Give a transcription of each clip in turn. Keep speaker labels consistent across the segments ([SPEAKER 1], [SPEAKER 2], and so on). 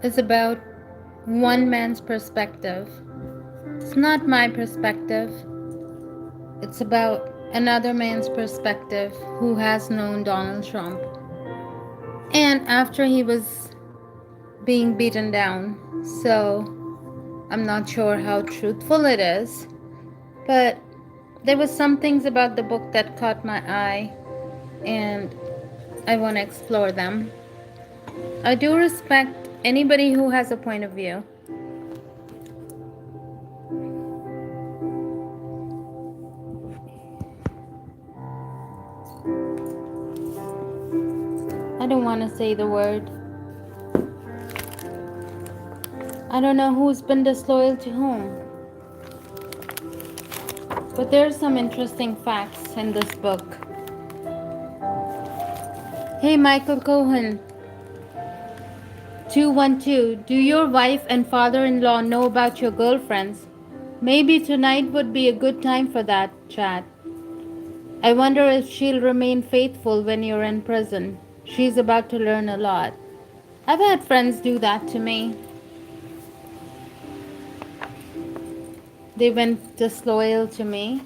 [SPEAKER 1] is about one man's perspective. It's not my perspective, it's about another man's perspective who has known Donald Trump. And after he was being beaten down, so I'm not sure how truthful it is, but there was some things about the book that caught my eye and I want to explore them. I do respect anybody who has a point of view. I don't want to say the word. I don't know who's been disloyal to whom. But there's some interesting facts in this book. Hey Michael Cohen, 212, do your wife and father-in-law know about your girlfriends? Maybe tonight would be a good time for that chat. I wonder if she'll remain faithful when you're in prison. She's about to learn a lot. I've had friends do that to me. They went disloyal to me.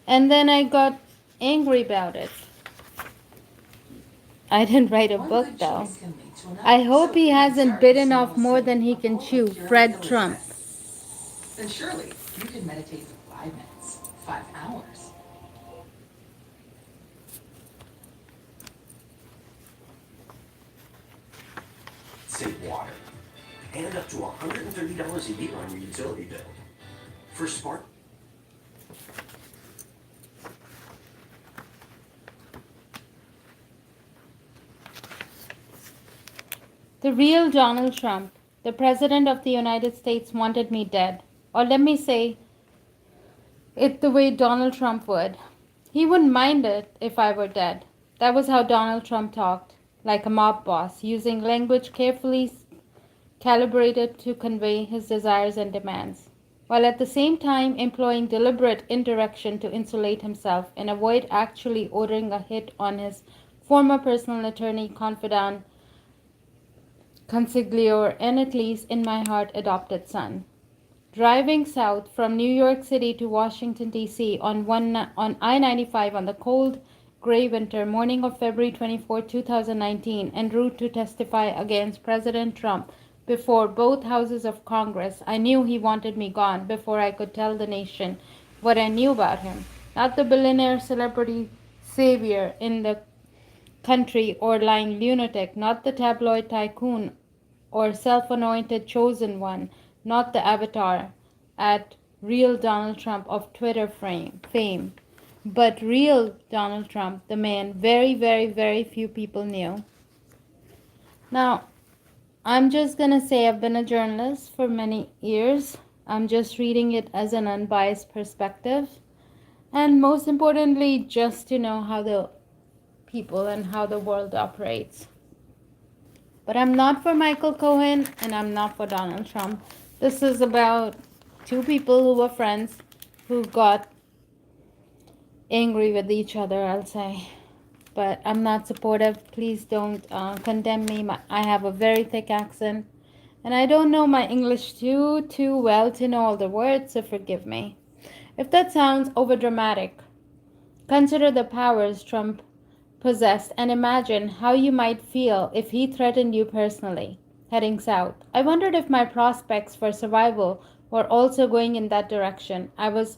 [SPEAKER 1] And then I got angry about it. I didn't write a book though. I hope he hasn't bitten off more than he can chew. Fred Trump.
[SPEAKER 2] Then surely you can meditate for 5 minutes, 5 hours.
[SPEAKER 3] Save water and up to $130 a year on your utility bill. For Spark.
[SPEAKER 1] The real Donald Trump, the President of the United States, wanted me dead. Or let me say it the way Donald Trump would. He wouldn't mind it if I were dead. That was how Donald Trump talked, like a mob boss, using language carefully calibrated to convey his desires and demands, while at the same time employing deliberate indirection to insulate himself and avoid actually ordering a hit on his former personal attorney, confidant, consigliere, and at least in my heart adopted son. Driving south from New York City to Washington, D.C. on I-95 on the cold, gray winter morning of February 24, 2019, en route to testify against President Trump before both houses of Congress, I knew he wanted me gone before I could tell the nation what I knew about him. Not the billionaire celebrity savior in the country or lying lunatic, not the tabloid tycoon or self-anointed chosen one, not the avatar at real Donald Trump of Twitter fame, but real Donald Trump, the man very, very, very few people knew. Now, I'm just gonna say I've been a journalist for many years. I'm just reading it as an unbiased perspective. And most importantly, just to know how the people and how the world operates. But I'm not for Michael Cohen and I'm not for Donald Trump. This is about two people who were friends who got angry with each other, I'll say. But I'm not supportive. Please don't condemn me. I have a very thick accent. And I don't know my English too well to know all the words, so forgive me. If that sounds overdramatic, consider the powers Trump possessed and imagine how you might feel if he threatened you personally, heading south. I wondered if my prospects for survival were also going in that direction. I was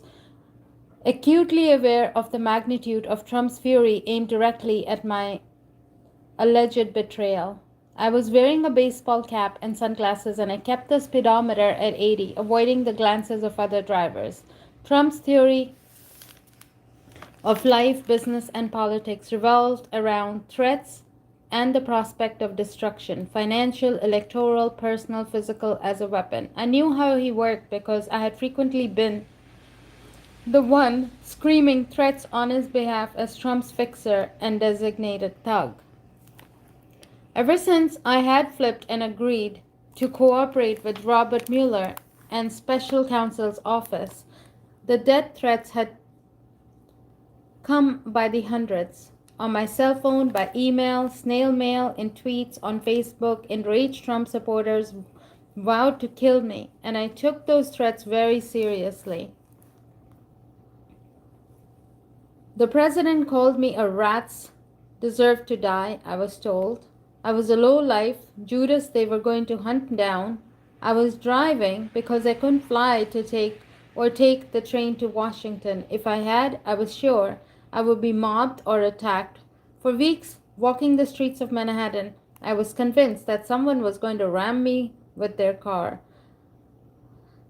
[SPEAKER 1] acutely aware of the magnitude of Trump's fury aimed directly at my alleged betrayal. I was wearing a baseball cap and sunglasses and I kept the speedometer at 80, avoiding the glances of other drivers. Trump's theory of life, business, and politics revolved around threats and the prospect of destruction, financial, electoral, personal, physical, as a weapon. I knew how he worked because I had frequently been the one screaming threats on his behalf as Trump's fixer and designated thug. Ever since I had flipped and agreed to cooperate with Robert Mueller and special counsel's office, the death threats had come by the hundreds. on my cell phone, by email, snail mail, in tweets, on Facebook. Enraged Trump supporters vowed to kill me, and I took those threats very seriously. The president called me a rats deserved to die, I was told. I was a low life, Judas they were going to hunt down. I was driving because I couldn't fly to take the train to Washington. If I had, I was sure I would be mobbed or attacked. For weeks, walking the streets of Manhattan, I was convinced that someone was going to ram me with their car.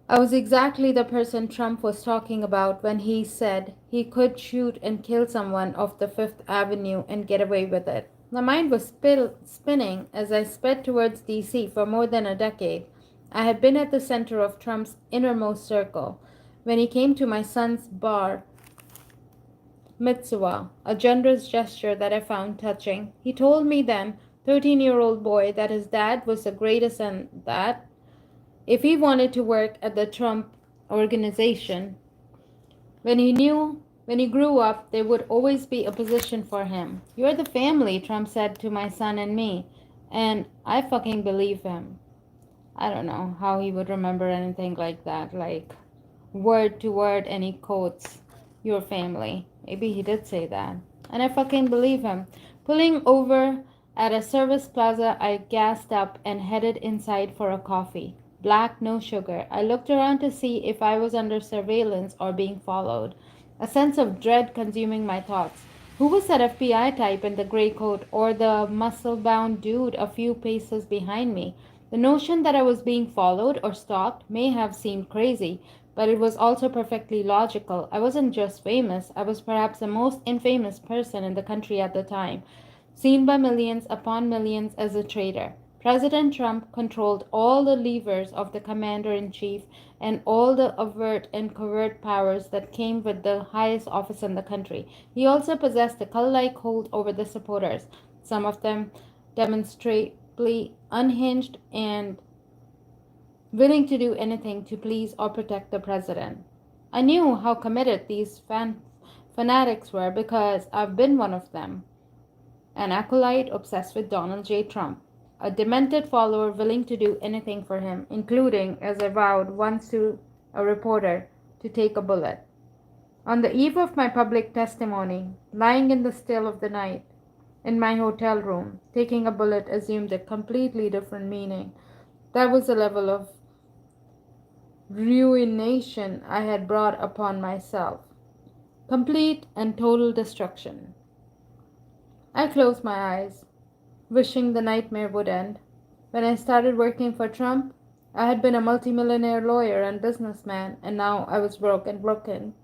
[SPEAKER 1] I was exactly the person Trump was talking about when he said he could shoot and kill someone off the Fifth Avenue and get away with it. My mind was spinning as I sped towards D.C. For more than a decade. I had been at the center of Trump's innermost circle. When he came to my son's bar mitzvah, a generous gesture that I found touching, he told me then, 13-year-old boy, that his dad was the greatest and that if he wanted to work at the Trump organization, when he grew up, there would always be a position for him. You're the family, Trump said to my son and me. And I fucking believe him. I don't know how he would remember anything like that, like word to word, and he quotes your family. Maybe he did say that. And I fucking believe him. Pulling over at a service plaza, I gassed up and headed inside for a coffee. Black, no sugar. I looked around to see if I was under surveillance or being followed. A sense of dread consuming my thoughts. Who was that FBI type in the gray coat or the muscle-bound dude a few paces behind me? The notion that I was being followed or stalked may have seemed crazy, but it was also perfectly logical. I wasn't just famous, I was perhaps the most infamous person in the country at the time, seen by millions upon millions as a traitor. President Trump controlled all the levers of the commander-in-chief and all the overt and covert powers that came with the highest office in the country. He also possessed a cult-like hold over the supporters, some of them demonstrably unhinged and willing to do anything to please or protect the president. I knew how committed these fanatics were because I've been one of them, an acolyte obsessed with Donald J. Trump. A demented follower willing to do anything for him, including, as I vowed once to a reporter, to take a bullet. On the eve of my public testimony, lying in the still of the night, in my hotel room, taking a bullet assumed a completely different meaning. That was the level of ruination I had brought upon myself. Complete and total destruction. I closed my eyes, wishing the nightmare would end. When I started working for Trump, I had been a multimillionaire lawyer and businessman, and now I was broke and broken.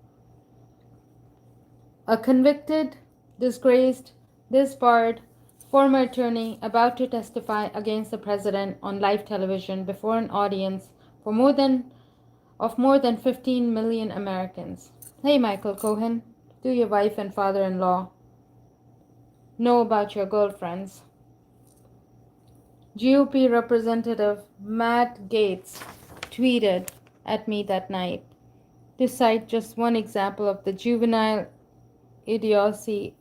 [SPEAKER 1] A convicted, disgraced, disbarred former attorney about to testify against the president on live television before an audience for more than 15 million Americans. Hey, Michael Cohen, do your wife and father-in-law know about your girlfriends? GOP Representative Matt Gaetz tweeted at me that night to cite just one example of the juvenile idiocy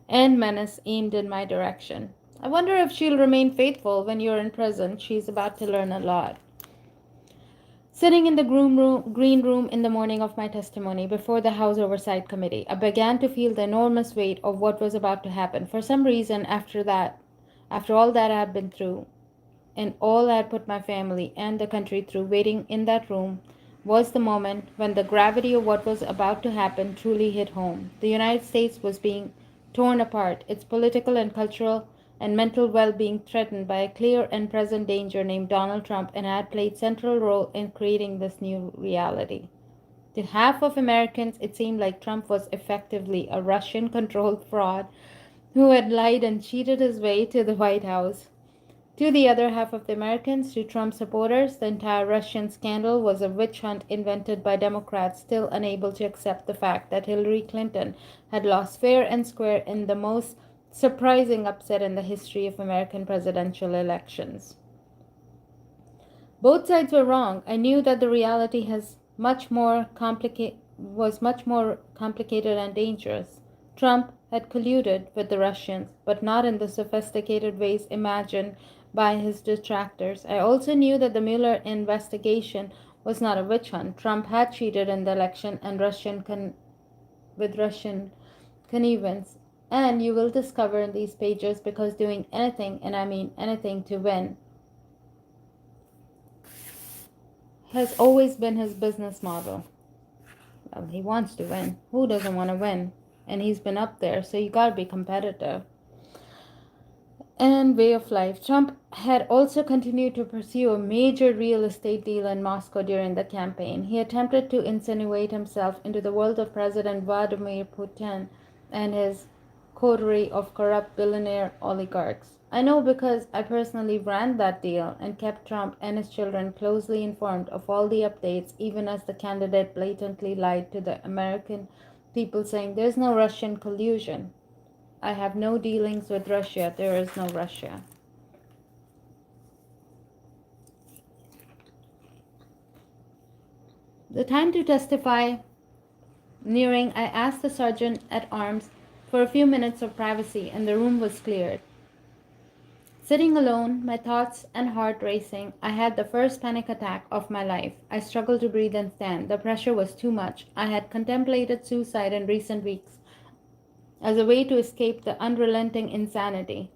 [SPEAKER 1] and menace aimed in my direction. I wonder if she'll remain faithful when you're in prison. She's about to learn a lot. Sitting in the green room in the morning of my testimony before the House Oversight Committee, I began to feel the enormous weight of what was about to happen. For some reason, after all that I had been through, and all I had put my family and the country through, waiting in that room was the moment when the gravity of what was about to happen truly hit home. The United States was being torn apart, its political and cultural and mental well-being threatened by a clear and present danger named Donald Trump, and had played central role in creating this new reality. To half of Americans, it seemed like Trump was effectively a Russian-controlled fraud who had lied and cheated his way to the White House. To the other half of the Americans, to Trump supporters, the entire Russian scandal was a witch hunt invented by Democrats still unable to accept the fact that Hillary Clinton had lost fair and square in the most surprising upset in the history of American presidential elections. Both sides were wrong. I knew that the reality was much more complicated and dangerous. Trump, had colluded with the Russians, but not in the sophisticated ways imagined by his detractors. I also knew that the Mueller investigation was not a witch hunt. Trump had cheated in the election and with Russian connivance. And you will discover in these pages because doing anything, and I mean anything to win, has always been his business model. Well, he wants to win. Who doesn't want to win? And he's been up there, so you gotta be competitive. And way of life. Trump had also continued to pursue a major real estate deal in Moscow during the campaign. He attempted to insinuate himself into the world of President Vladimir Putin and his coterie of corrupt billionaire oligarchs. I know because I personally ran that deal and kept Trump and his children closely informed of all the updates, even as the candidate blatantly lied to the American people, saying there's no Russian collusion. I have no dealings with Russia. There is no Russia. The time to testify nearing, I asked the sergeant at arms for a few minutes of privacy, and the room was cleared. Sitting alone, my thoughts and heart racing, I had the first panic attack of my life. I struggled to breathe and stand. The pressure was too much. I had contemplated suicide in recent weeks as a way to escape the unrelenting insanity.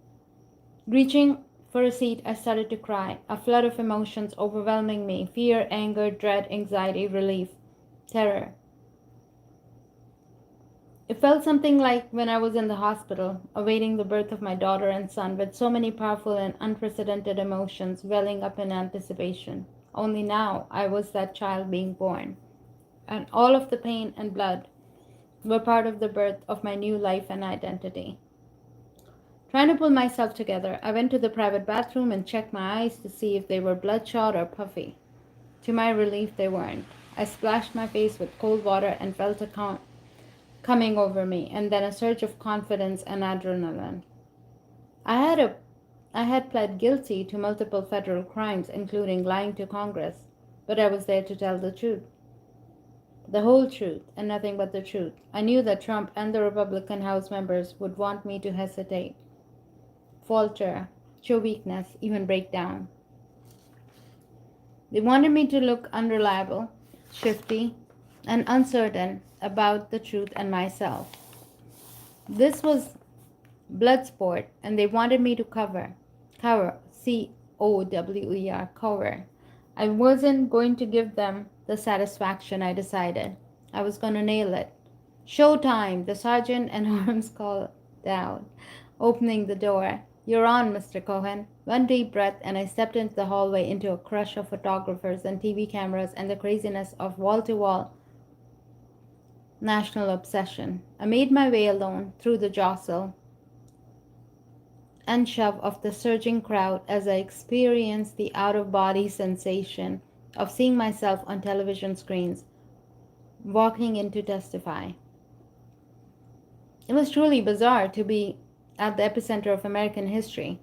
[SPEAKER 1] Reaching for a seat, I started to cry, a flood of emotions overwhelming me: fear, anger, dread, anxiety, relief, terror. It felt something like when I was in the hospital, awaiting the birth of my daughter and son, with so many powerful and unprecedented emotions welling up in anticipation. Only now I was that child being born, and all of the pain and blood were part of the birth of my new life and identity. Trying to pull myself together, I went to the private bathroom and checked my eyes to see if they were bloodshot or puffy. To my relief, they weren't. I splashed my face with cold water and felt a calm coming over me, and then a surge of confidence and adrenaline. I had pled guilty to multiple federal crimes, including lying to Congress, but I was there to tell the truth. The whole truth, and nothing but the truth. I knew that Trump and the Republican House members would want me to hesitate, falter, show weakness, even break down. They wanted me to look unreliable, shifty, and uncertain about the truth and myself. This was blood sport, and they wanted me to cover, cower, cover. I wasn't going to give them the satisfaction. I decided I was going to nail it. Showtime, the sergeant at arms called out, opening the door. You're on, Mr. Cohen. One deep breath, and I stepped into the hallway into a crush of photographers and TV cameras and the craziness of wall-to-wall national obsession. I made my way alone through the jostle and shove of the surging crowd as I experienced the out-of-body sensation of seeing myself on television screens, walking in to testify. It was truly bizarre to be at the epicenter of American history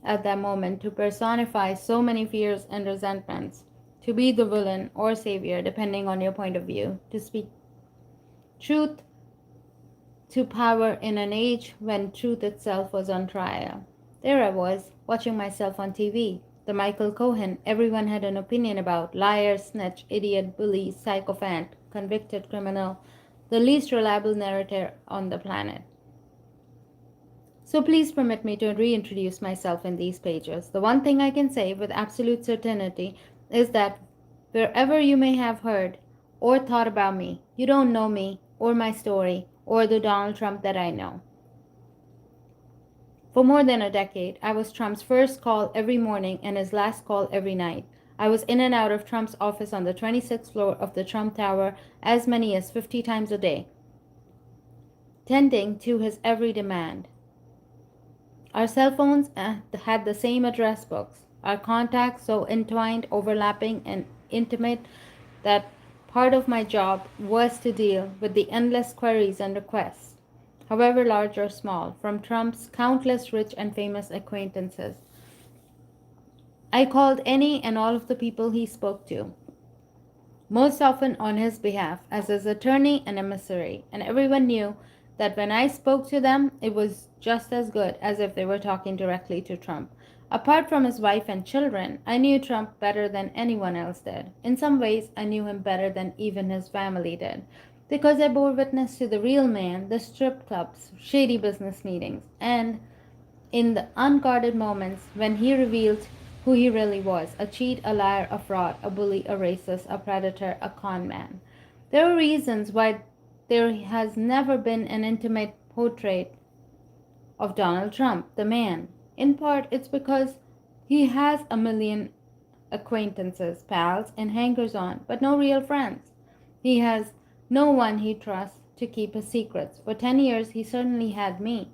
[SPEAKER 1] at that moment, to personify so many fears and resentments, to be the villain or savior, depending on your point of view, to speak truth to power in an age when truth itself was on trial. There I was, watching myself on TV, the Michael Cohen everyone had an opinion about: liar, snitch, idiot, bully, sycophant, convicted criminal, the least reliable narrator on the planet. So please permit me to reintroduce myself in these pages. The one thing I can say with absolute certainty is that wherever you may have heard or thought about me, you don't know me or my story or the Donald Trump that I know. For more than a decade, I was Trump's first call every morning and his last call every night. I was in and out of Trump's office on the 26th floor of the Trump Tower as many as 50 times a day, tending to his every demand. Our cell phones had the same address books, our contacts so entwined, overlapping, and intimate that part of my job was to deal with the endless queries and requests, however large or small, from Trump's countless rich and famous acquaintances. I called any and all of the people he spoke to, most often on his behalf, as his attorney and emissary, and everyone knew that when I spoke to them, it was just as good as if they were talking directly to Trump. Apart from his wife and children, I knew Trump better than anyone else did. In some ways, I knew him better than even his family did. Because I bore witness to the real man, the strip clubs, shady business meetings, and in the unguarded moments when he revealed who he really was: a cheat, a liar, a fraud, a bully, a racist, a predator, a con man. There are reasons why there has never been an intimate portrait of Donald Trump, the man. In part, it's because he has a million acquaintances, pals, and hangers on, but no real friends. He has no one he trusts to keep his secrets. For 10 years, he certainly had me,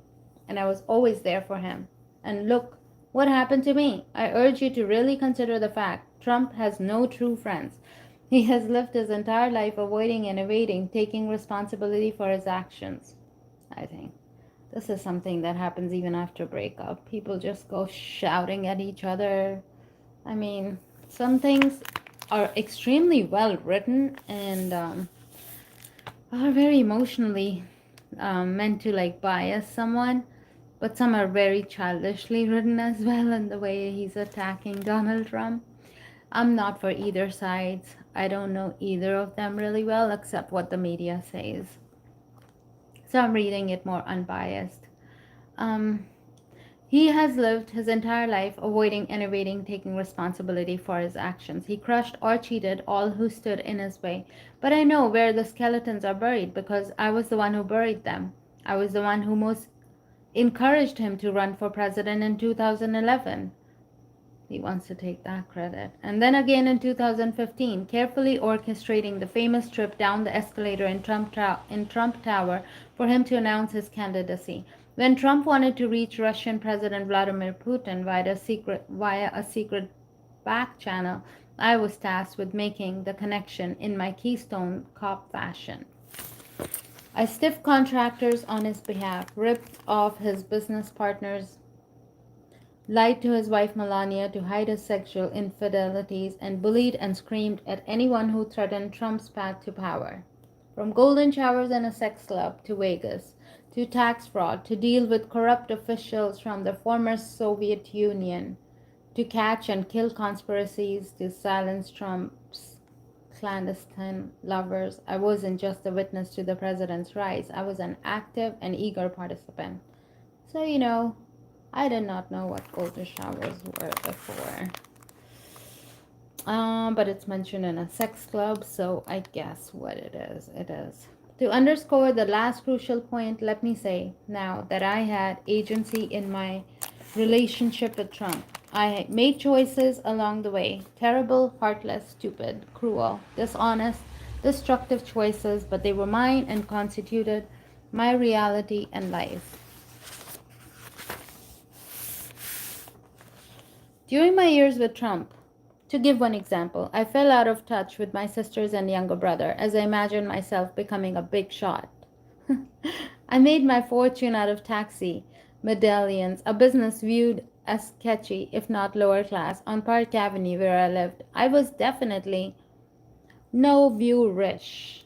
[SPEAKER 1] and I was always there for him. And look what happened to me. I urge you to really consider the fact Trump has no true friends. He has lived his entire life avoiding and evading taking responsibility for his actions. I think this is something that happens even after breakup. People just go shouting at each other. I mean, some things are extremely well written and are very emotionally meant to like bias someone, but some are very childishly written as well in the way he's attacking Donald Trump. I'm not for either sides. I don't know either of them really well except what the media says. So I'm reading it more unbiased. Um, He has lived his entire life avoiding and evading taking responsibility for his actions. He crushed or cheated all who stood in his way. But I know where the skeletons are buried because I was the one who buried them. I was the one who most encouraged him to run for president in 2011. He wants to take that credit. And then again in 2015, carefully orchestrating the famous trip down the escalator in Trump Tower for him to announce his candidacy. When Trump wanted to reach Russian President Vladimir Putin via a secret back channel, I was tasked with making the connection in my Keystone Cop fashion. I stiffed contractors on his behalf, ripped off his business partners, lied to his wife Melania to hide his sexual infidelities, and bullied and screamed at anyone who threatened Trump's path to power. From golden showers in a sex club to Vegas, to tax fraud, to deal with corrupt officials from the former Soviet Union, to catch and kill conspiracies, to silence Trump's clandestine lovers, I wasn't just a witness to the president's rise. I was an active and eager participant. So, I did not know what golden showers were before. But it's mentioned in a sex club, so I guess what it is, it is. To underscore the last crucial point, let me say now that I had agency in my relationship with Trump. I made choices along the way: terrible, heartless, stupid, cruel, dishonest, destructive choices, but they were mine and constituted my reality and life. During my years with Trump, to give one example, I fell out of touch with my sisters and younger brother as I imagined myself becoming a big shot. I made my fortune out of taxi medallions, a business viewed as sketchy, if not lower class, on Park Avenue where I lived. I was definitely no view reach.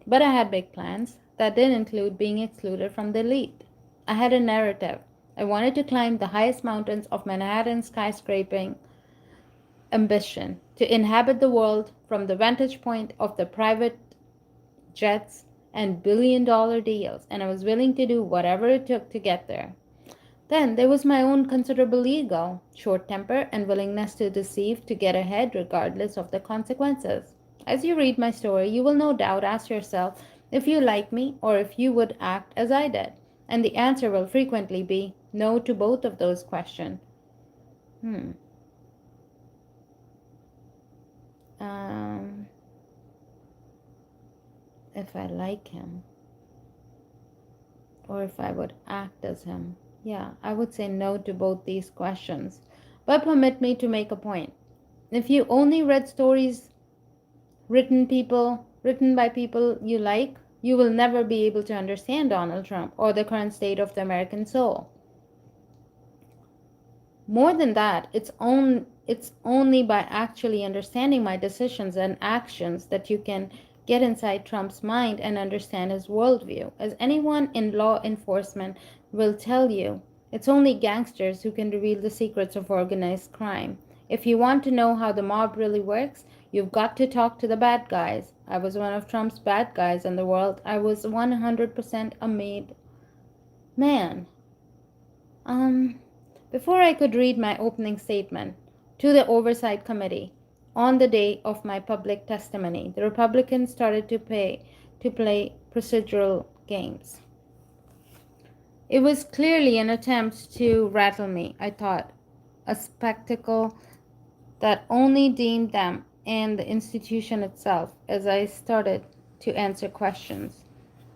[SPEAKER 1] But I had big plans that didn't include being excluded from the elite. I had a narrative. I wanted to climb the highest mountains of Manhattan's skyscraping ambition, to inhabit the world from the vantage point of the private jets and billion-dollar deals, and I was willing to do whatever it took to get there. Then there was my own considerable ego, short temper, and willingness to deceive to get ahead regardless of the consequences. As you read my story, you will no doubt ask yourself if you like me or if you would act as I did. And the answer will frequently be no to both of those questions. If I like him or if I would act as him. Yeah, I would say no to both these questions. But permit me to make a point. If you only read stories written by people you like, you will never be able to understand Donald Trump or the current state of the American soul. More than that, it's only by actually understanding my decisions and actions that you can get inside Trump's mind and understand his worldview. As anyone in law enforcement will tell you, it's only gangsters who can reveal the secrets of organized crime. If you want to know how the mob really works, you've got to talk to the bad guys. I was one of Trump's bad guys in the world. I was 100% a made man. Before I could read my opening statement to the Oversight Committee on the day of my public testimony, the Republicans started to play procedural games. It was clearly an attempt to rattle me, I thought, a spectacle that only deemed them and the institution itself as I started to answer questions.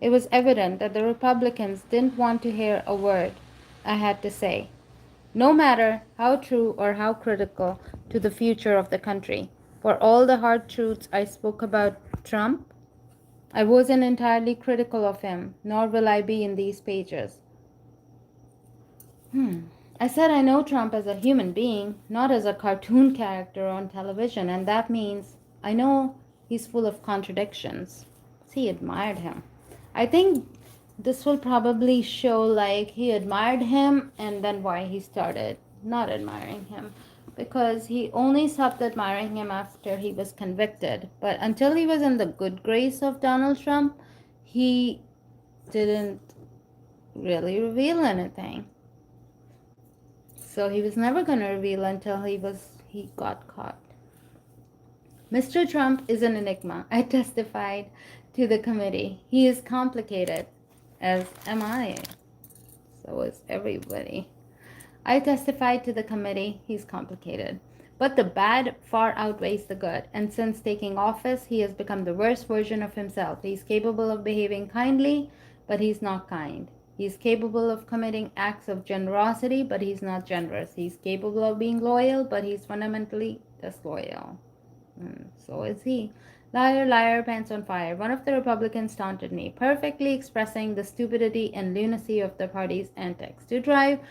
[SPEAKER 1] It was evident that the Republicans didn't want to hear a word I had to say, no matter how true or how critical to the future of the country. For all the hard truths I spoke about Trump, I wasn't entirely critical of him, nor will I be in these pages. I said I know Trump as a human being, not as a cartoon character on television, and that means I know he's full of contradictions. He admired him. I think this will probably show like he admired him and then why he started not admiring him. Because he only stopped admiring him after he was convicted. But until he was in the good grace of Donald Trump, he didn't really reveal anything. So he was never going to reveal until he got caught. Mr. Trump is an enigma. I testified to the committee. He is complicated, as am I. So is everybody. I testified to the committee. He's complicated. But the bad far outweighs the good, and since taking office, he has become the worst version of himself. He's capable of behaving kindly, but he's not kind. He's capable of committing acts of generosity, but he's not generous. He's capable of being loyal, but he's fundamentally disloyal. So is he. Liar, liar, pants on fire. One of the Republicans taunted me, perfectly expressing the stupidity and lunacy of the party's antics. To drive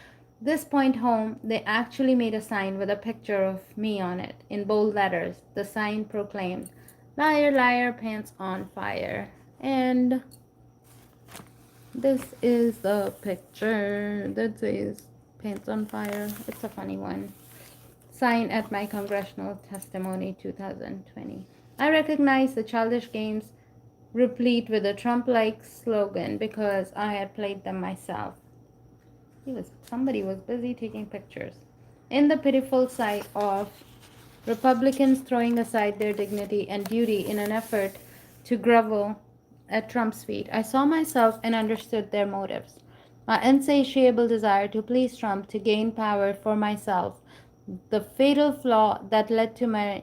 [SPEAKER 1] this point home, they actually made a sign with a picture of me on it, in bold letters. The sign proclaimed, liar, liar, pants on fire. And this is the picture that says pants on fire. It's a funny one. Sign at my congressional testimony 2020. I recognize the childish games replete with a Trump-like slogan because I had played them myself. Somebody was busy taking pictures. In the pitiful sight of Republicans throwing aside their dignity and duty in an effort to grovel at Trump's feet, I saw myself and understood their motives. My insatiable desire to please Trump, to gain power for myself, the fatal flaw that led to my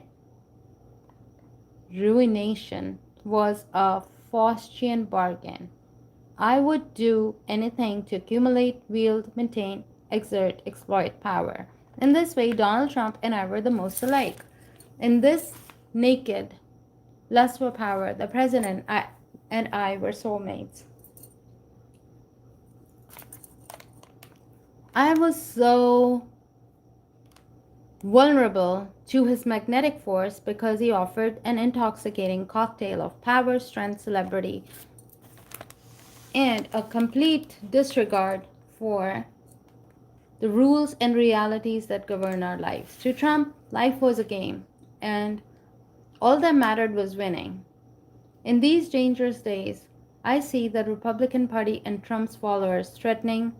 [SPEAKER 1] ruination, was a Faustian bargain. I would do anything to accumulate, wield, maintain, exert, exploit power. In this way, Donald Trump and I were the most alike. In this naked lust for power, the president and I were soulmates. I was so vulnerable to his magnetic force because he offered an intoxicating cocktail of power, strength, celebrity, and a complete disregard for the rules and realities that govern our lives. To Trump, life was a game, and all that mattered was winning. In these dangerous days, I see the Republican Party and Trump's followers threatening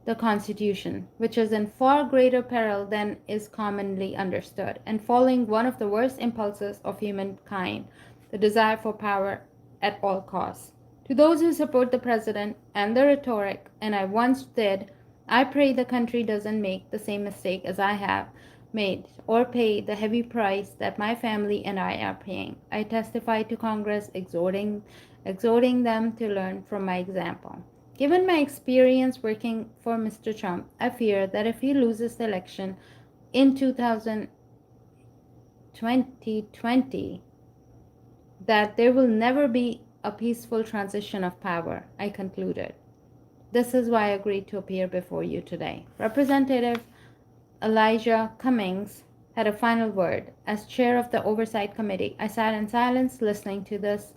[SPEAKER 1] the Constitution, which is in far greater peril than is commonly understood, and following one of the worst impulses of humankind, the desire for power at all costs. To those who support the president and the rhetoric, and I once did, I pray the country doesn't make the same mistake as I have made or pay the heavy price that my family and I are paying. I testify to Congress exhorting them to learn from my example. Given my experience working for Mr. Trump, I fear that if he loses the election in 2020, that there will never be a peaceful transition of power, I concluded. This is why I agreed to appear before you today. Representative Elijah Cummings had a final word. As chair of the Oversight Committee, I sat in silence listening to this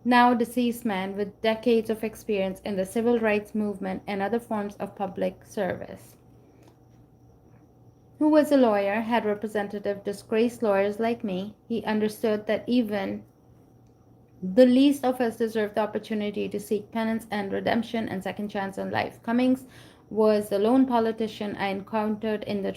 [SPEAKER 1] now deceased man with decades of experience in the civil rights movement and other forms of public service, who was a lawyer, had represented disgraced lawyers like me. He understood that even the least of us deserved the opportunity to seek penance and redemption and second chance in life. Cummings was the lone politician I encountered in the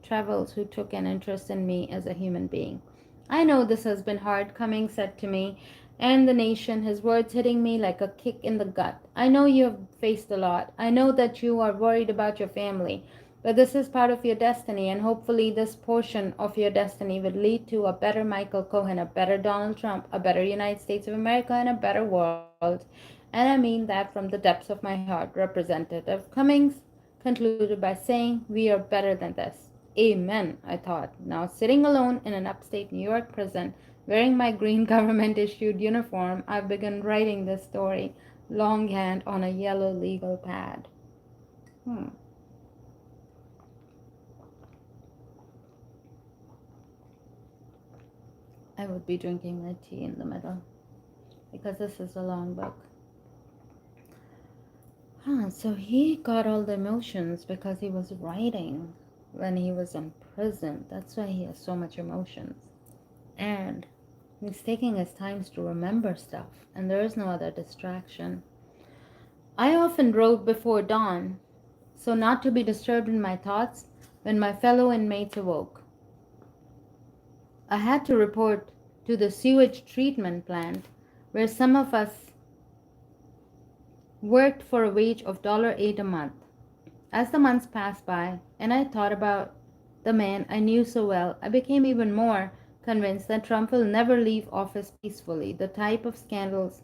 [SPEAKER 1] travels who took an interest in me as a human being. I know this has been hard, Cummings said to me and the nation, his words hitting me like a kick in the gut. I know you have faced a lot. I know that you are worried about your family. But this is part of your destiny, and hopefully, this portion of your destiny will lead to a better Michael Cohen, a better Donald Trump, a better United States of America, and a better world. And I mean that from the depths of my heart. Representative Cummings concluded by saying, "We are better than this." Amen, I thought. Now, sitting alone in an upstate New York prison, wearing my green government issued uniform, I've begun writing this story longhand on a yellow legal pad. Hmm. I would be drinking my tea in the middle because this is a long book. So he got all the emotions because he was writing when he was in prison. That's why he has so much emotions. And he's taking his time to remember stuff, and there is no other distraction. I often wrote before dawn, so not to be disturbed in my thoughts when my fellow inmates awoke. I had to report to the sewage treatment plant where some of us worked for a wage of $8 a month. As the months passed by and I thought about the man I knew so well, I became even more convinced that Trump will never leave office peacefully. The type of scandals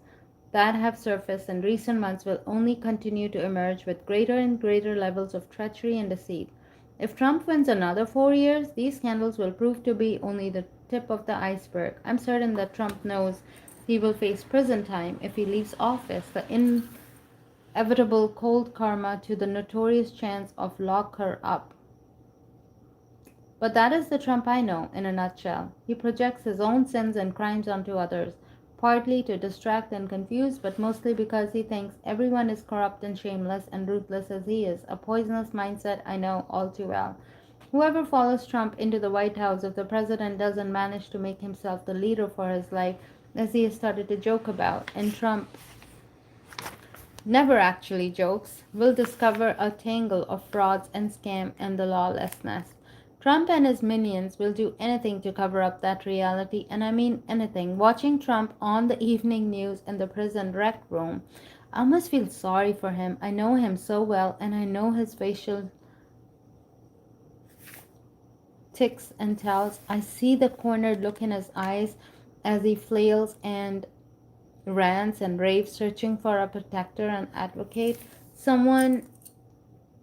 [SPEAKER 1] that have surfaced in recent months will only continue to emerge with greater and greater levels of treachery and deceit. If Trump wins another 4 years, these scandals will prove to be only the tip of the iceberg. I'm certain that Trump knows he will face prison time if he leaves office, the inevitable cold karma to the notorious chance of lock her up. But that is the Trump I know in a nutshell. He projects his own sins and crimes onto others, partly to distract and confuse, but mostly because he thinks everyone is corrupt and shameless and ruthless as he is, a poisonous mindset I know all too well. Whoever follows Trump into the White House, if the president doesn't manage to make himself the leader for his life, as he has started to joke about, and Trump never actually jokes, will discover a tangle of frauds and scam and the lawlessness. Trump and his minions will do anything to cover up that reality, and I mean anything. Watching Trump on the evening news in the prison rec room, I almost feel sorry for him. I know him so well, and I know his facial ticks and tells. I see the cornered look in his eyes as he flails and rants and raves, searching for a protector and advocate, someone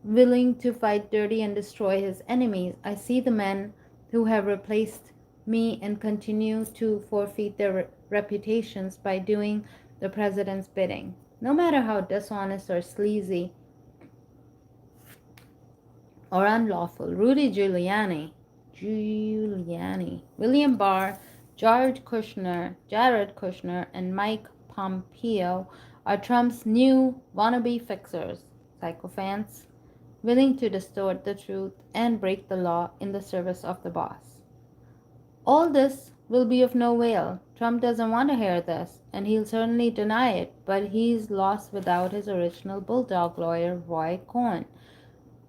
[SPEAKER 1] willing to fight dirty and destroy his enemies. I see the men who have replaced me and continue to forfeit their reputations by doing the president's bidding, no matter how dishonest or sleazy or unlawful. Giuliani, William Barr, Jared Kushner, and Mike Pompeo are Trump's new wannabe fixers, sycophants, willing to distort the truth and break the law in the service of the boss. All this will be of no avail. Trump doesn't want to hear this, and he'll certainly deny it, but he's lost without his original bulldog lawyer, Roy Cohen,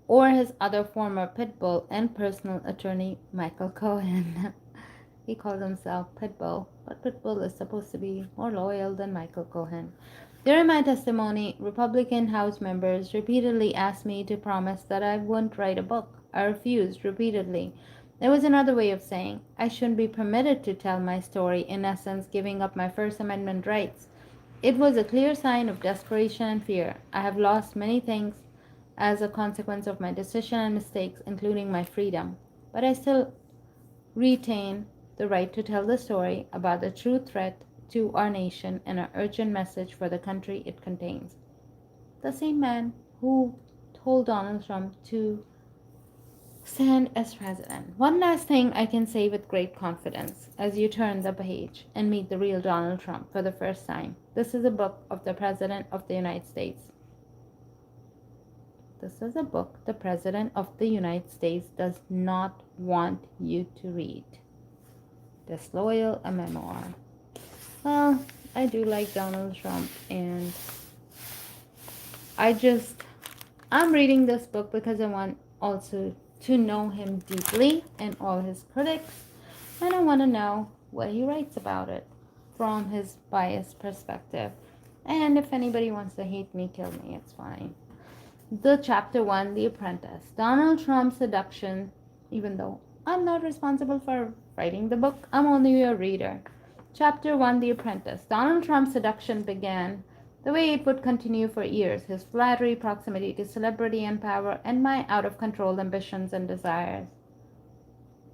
[SPEAKER 1] or his other former pitbull and personal attorney, Michael Cohen. He calls himself Pitbull, but Pitbull is supposed to be more loyal than Michael Cohen. During my testimony, Republican House members repeatedly asked me to promise that I wouldn't write a book. I refused repeatedly. There was another way of saying I shouldn't be permitted to tell my story, in essence, giving up my First Amendment rights. It was a clear sign of desperation and fear. I have lost many things as a consequence of my decision and mistakes, including my freedom. But I still retain the right to tell the story about the true threat to our nation and an urgent message for the country it contains. The same man who told Donald Trump to Stand as president. One last thing I can say with great confidence as you turn the page and meet the real Donald Trump for the first time. This is a book of the President of the United States. This is a book the President of the United States does not want you to read. Disloyal, a memoir. Well, I do like Donald Trump, and I'm reading this book because I want also to know him deeply and all his critics, and I want to know what he writes about it from his biased perspective. And if anybody wants to hate me, kill me, it's fine. The chapter 1, The Apprentice. Donald Trump's seduction, even though I'm not responsible for writing the book, I'm only a reader. Chapter 1, The Apprentice. Donald Trump's seduction began the way it would continue for years: his flattery, proximity to celebrity and power, and my out of control ambitions and desires.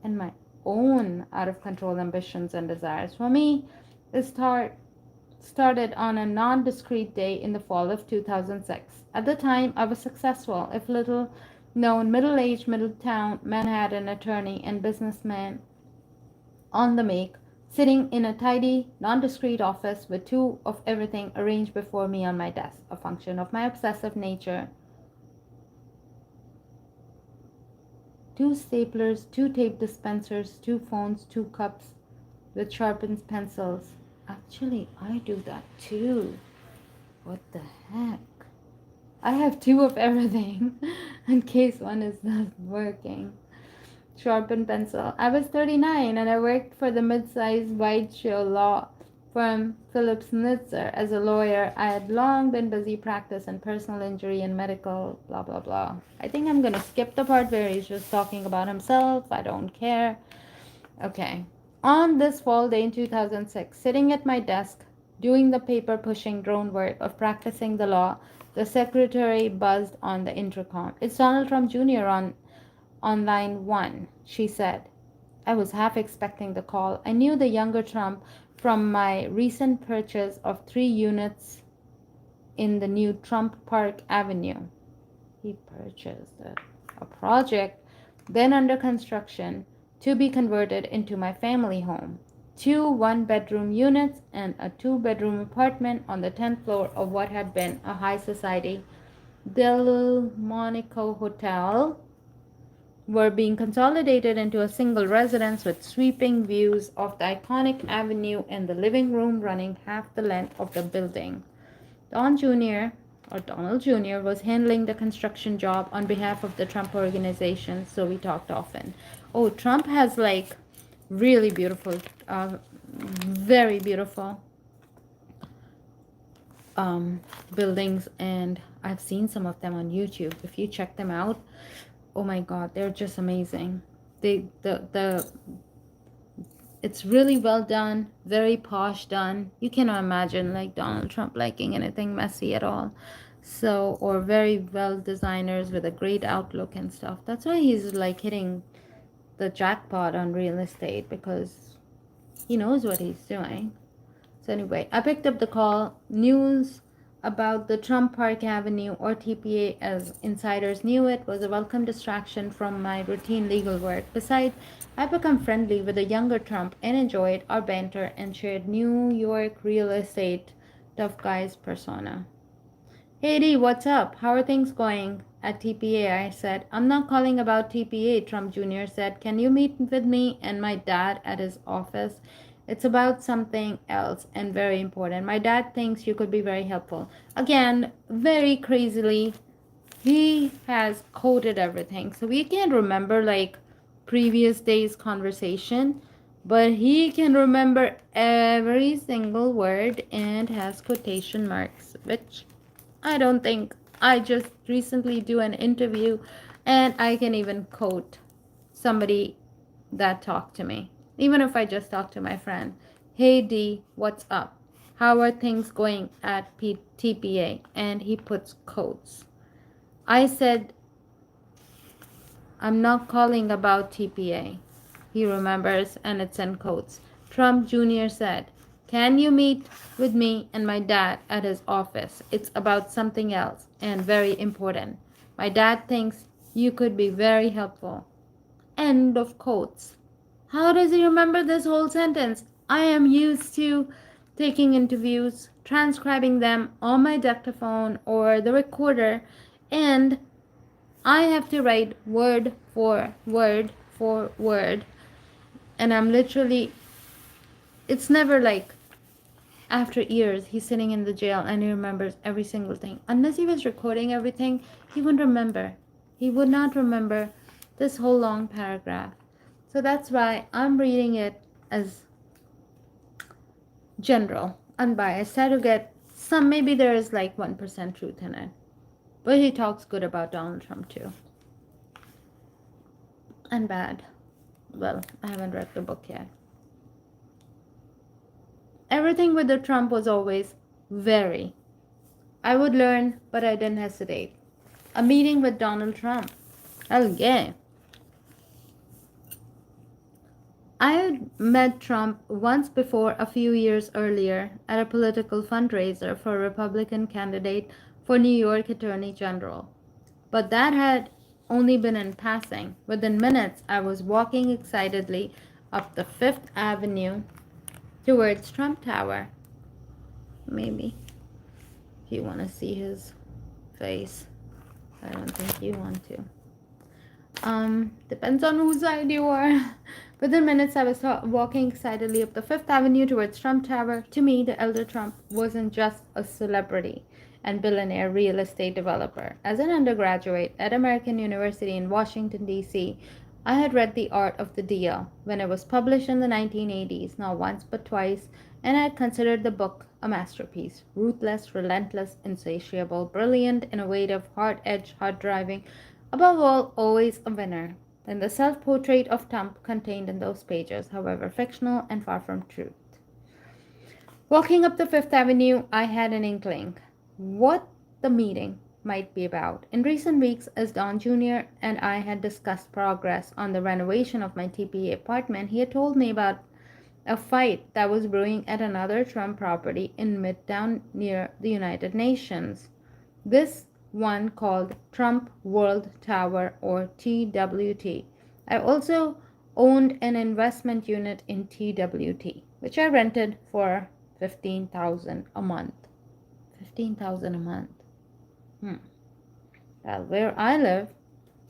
[SPEAKER 1] And my own out of control ambitions and desires. For me, it started on a non-discrete day in the fall of 2006. At the time, I was successful, if little known, middle-aged, middle-town Manhattan attorney and businessman on the make, sitting in a tidy, non-discrete office with two of everything arranged before me on my desk, a function of my obsessive nature. 2 staplers, 2 tape dispensers, 2 phones, 2 cups with sharpened pencils. Actually, I do that too. What the heck? I have 2 of everything in case one is not working. Sharpened pencil. I was 39 and I worked for the mid-sized white show law firm Phillips Nitzer as a lawyer. I had long been busy practice in personal injury and medical blah blah blah. I think I'm gonna skip the part where he's just talking about himself. I don't care. Okay. On this fall day in 2006, sitting at my desk, doing the paper pushing drone work of practicing the law, the secretary buzzed on the intercom. "It's Donald Trump Jr. on line 1, she said. I was half expecting the call. I knew the younger Trump from my recent purchase of 3 units in the new Trump Park Avenue. He purchased a project then under construction to be converted into my family home. 2 one-bedroom units and a 2-bedroom apartment on the 10th floor of what had been a high society Delmonico Hotel were being consolidated into a single residence with sweeping views of the iconic avenue and the living room running half the length of the building. Donald Jr. was handling the construction job on behalf of the Trump organization, so we talked often. Oh, Trump has like really beautiful, very beautiful buildings, and I've seen some of them on YouTube. If you check them out, oh my god, they're just amazing. It's really well done, very posh done. You cannot imagine like Donald Trump liking anything messy at all. So, or very well designers with a great outlook and stuff. That's why he's like hitting the jackpot on real estate, because he knows what he's doing. So anyway, I picked up the call. News about the Trump Park Avenue, or TPA as insiders knew it, was a welcome distraction from my routine legal work. Besides, I become friendly with the younger Trump and enjoyed our banter and shared New York real estate tough guy's persona. "Hey D, what's up? How are things going at TPA?" I said. "I'm not calling about TPA," Trump Jr. said. "Can you meet with me and my dad at his office? It's about something else and very important. My dad thinks you could be very helpful." Again, very crazily, he has coded everything. So we can't remember like previous day's conversation, but he can remember every single word and has quotation marks, which I don't think. I just recently do an interview and I can even quote somebody that talked to me. Even if I just talk to my friend. "Hey D, what's up? How are things going at TPA?" And he puts quotes. I said, "I'm not calling about TPA." He remembers, and it's in quotes. Trump Jr. said, "Can you meet with me and my dad at his office? It's about something else and very important. My dad thinks you could be very helpful." End of quotes. How does he remember this whole sentence? I am used to taking interviews, transcribing them on my dictaphone or the recorder, and I have to write word for word for word. And I'm literally, it's never like after years he's sitting in the jail and he remembers every single thing. Unless he was recording everything, he wouldn't remember. He would not remember this whole long paragraph. So that's why I'm reading it as general, unbiased. Try to get some, maybe there is like 1% truth in it. But he talks good about Donald Trump too. And bad. Well, I haven't read the book yet. Everything with the Trump was always very. I would learn, but I didn't hesitate. A meeting with Donald Trump. Okay. I had met Trump once before a few years earlier at a political fundraiser for a Republican candidate for New York Attorney General. But that had only been in passing. Within minutes, I was walking excitedly up the Fifth Avenue towards Trump Tower. Maybe. If you want to see his face. I don't think you want to. Depends on whose side you are. Within minutes, I was walking excitedly up the Fifth Avenue towards Trump Tower. To me, the elder Trump wasn't just a celebrity and billionaire real estate developer. As an undergraduate at American University in Washington, D.C., I had read The Art of the Deal when it was published in the 1980s, not once but twice, and I had considered the book a masterpiece. Ruthless, relentless, insatiable, brilliant, innovative, hard-edged, hard-driving, above all, always a winner. And the self-portrait of Trump contained in those pages, however fictional and far from truth. Walking up the Fifth Avenue, I had an inkling what the meeting might be about. In recent weeks, as Don Jr. and I had discussed progress on the renovation of my TPA apartment, he had told me about a fight that was brewing at another Trump property in Midtown near the United Nations. This one called Trump World Tower, or TWT. I also owned an investment unit in TWT, which I rented for $15,000 a month. $15,000 a month. Well, where I live,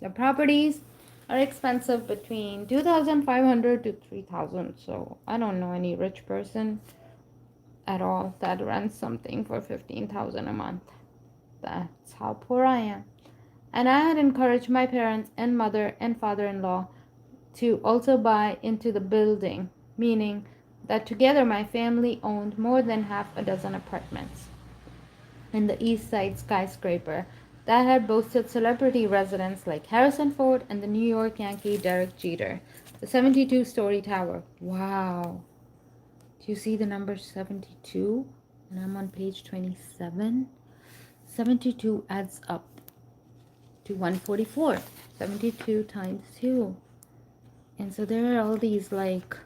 [SPEAKER 1] the properties are expensive between $2,500 to $3,000. So I don't know any rich person at all that rents something for $15,000 a month. That's how poor I am. And I had encouraged my parents and mother and father-in-law to also buy into the building, meaning that together my family owned more than half a dozen apartments in the East Side skyscraper that had boasted celebrity residents like Harrison Ford and the New York Yankee Derek Jeter. The 72-story tower. Wow. Do you see the number 72? And I'm on page 27. 72 adds up to 144. 72 times 2. And so there are all these, like,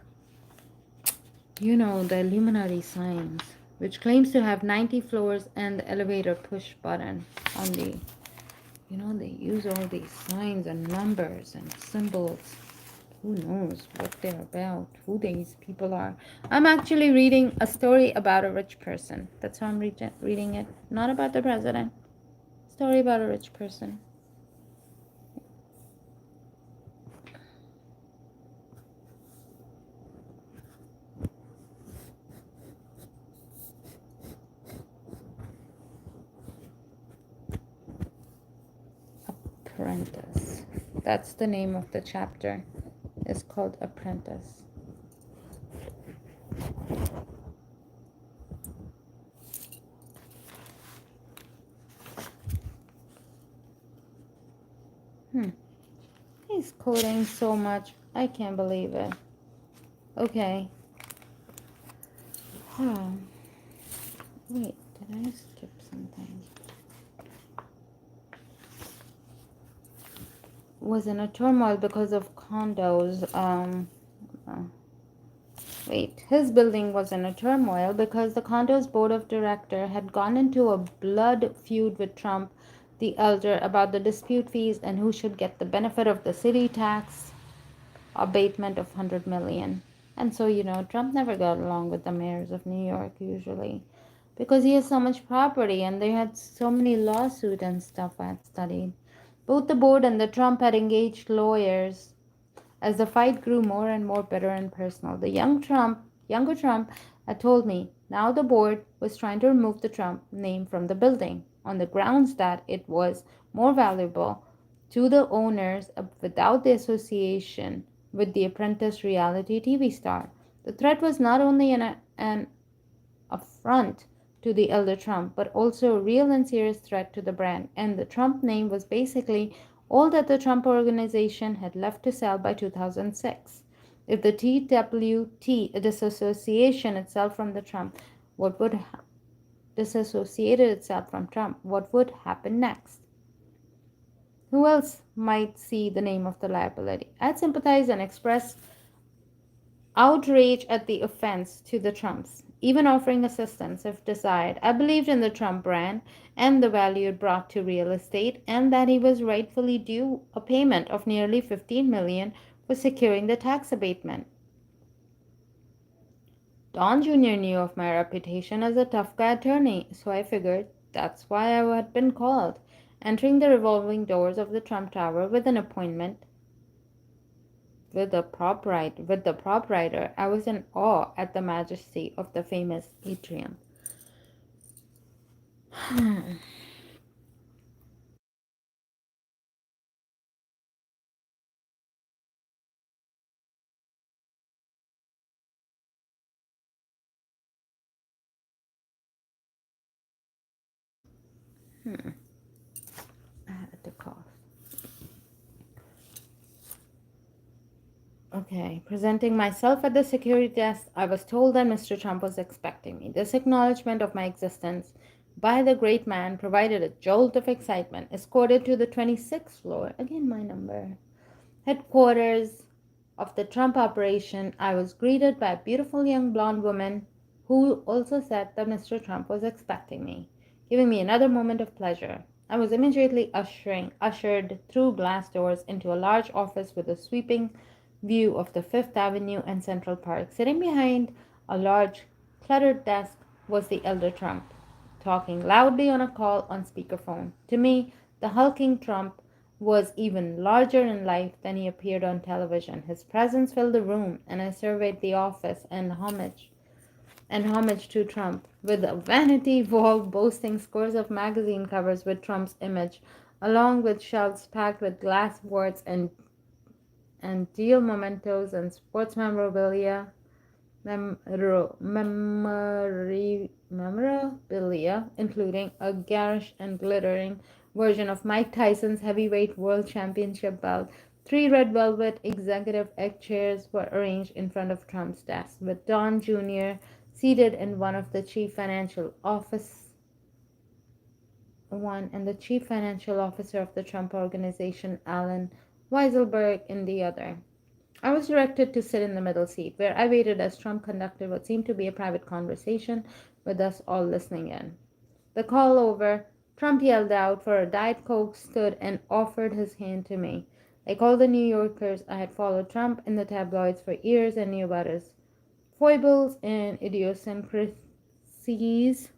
[SPEAKER 1] you know, the Illuminati signs, which claims to have 90 floors and the elevator push button on the, you know, they use all these signs and numbers and symbols. Who knows what they're about, who these people are. I'm actually reading a story about a rich person. That's how I'm reading it. Not about the president. Story about a rich person. Apprentice. That's the name of the chapter. It's called Apprentice. He's coding so much. I can't believe it. Okay. Wait, did I skip something? Was in a turmoil because of condos. His building was in a turmoil because the condo's board of director had gone into a blood feud with Trump, the elder, about the dispute fees and who should get the benefit of the city tax. abatement of 100 million. And so, Trump never got along with the mayors of New York usually because he has so much property and they had so many lawsuits and stuff I had studied. Both the board and the Trump had engaged lawyers as the fight grew more and more bitter and personal. The younger Trump had told me now the board was trying to remove the Trump name from the building on the grounds that it was more valuable to the owners without the association with the apprentice reality TV star. The threat was not only an affront to the elder Trump, but also a real and serious threat to the brand. And the Trump name was basically all that the Trump organization had left to sell by 2006. If the TWT disassociation itself from the Trump, what would disassociated itself from Trump, what would happen next? Who else might see the name of the liability? I'd sympathize and express outrage at the offense to the Trumps, even offering assistance if desired. I believed in the Trump brand and the value it brought to real estate, and that he was rightfully due a payment of nearly 15 million for securing the tax abatement. Don Jr. knew of my reputation as a tough guy attorney, so I figured that's why I had been called. Entering the revolving doors of the Trump Tower with an appointment with the proprietor, I was in awe at the majesty of the famous atrium. I had to cough. Okay, presenting myself at the security desk, I was told that Mr. Trump was expecting me. This acknowledgement of my existence by the great man provided a jolt of excitement. Escorted to the 26th floor, again my number, headquarters of the Trump operation, I was greeted by a beautiful young blonde woman who also said that Mr. Trump was expecting me, giving me another moment of pleasure. I was immediately ushered through glass doors into a large office with a sweeping view of the Fifth Avenue and Central Park. Sitting behind a large, cluttered desk was the elder Trump, talking loudly on a call on speakerphone. To me, the hulking Trump was even larger in life than he appeared on television. His presence filled the room, and I surveyed the office and homage to Trump, with a vanity vault boasting scores of magazine covers with Trump's image, along with shelves packed with glass awards and deal mementos and sports memorabilia, memorabilia, including a garish and glittering version of Mike Tyson's heavyweight world championship belt. 3 red velvet executive egg chairs were arranged in front of Trump's desk, with Don Jr. seated in one of the chief financial office one and the chief financial officer of the Trump organization, Alan Weisselberg, in the other. I was directed to sit in the middle seat, where I waited as Trump conducted what seemed to be a private conversation with us all listening in. The call over, Trump yelled out for a Diet Coke, stood and offered his hand to me. Like all the New Yorkers, I had followed Trump in the tabloids for years and knew about his foibles and idiosyncrasies.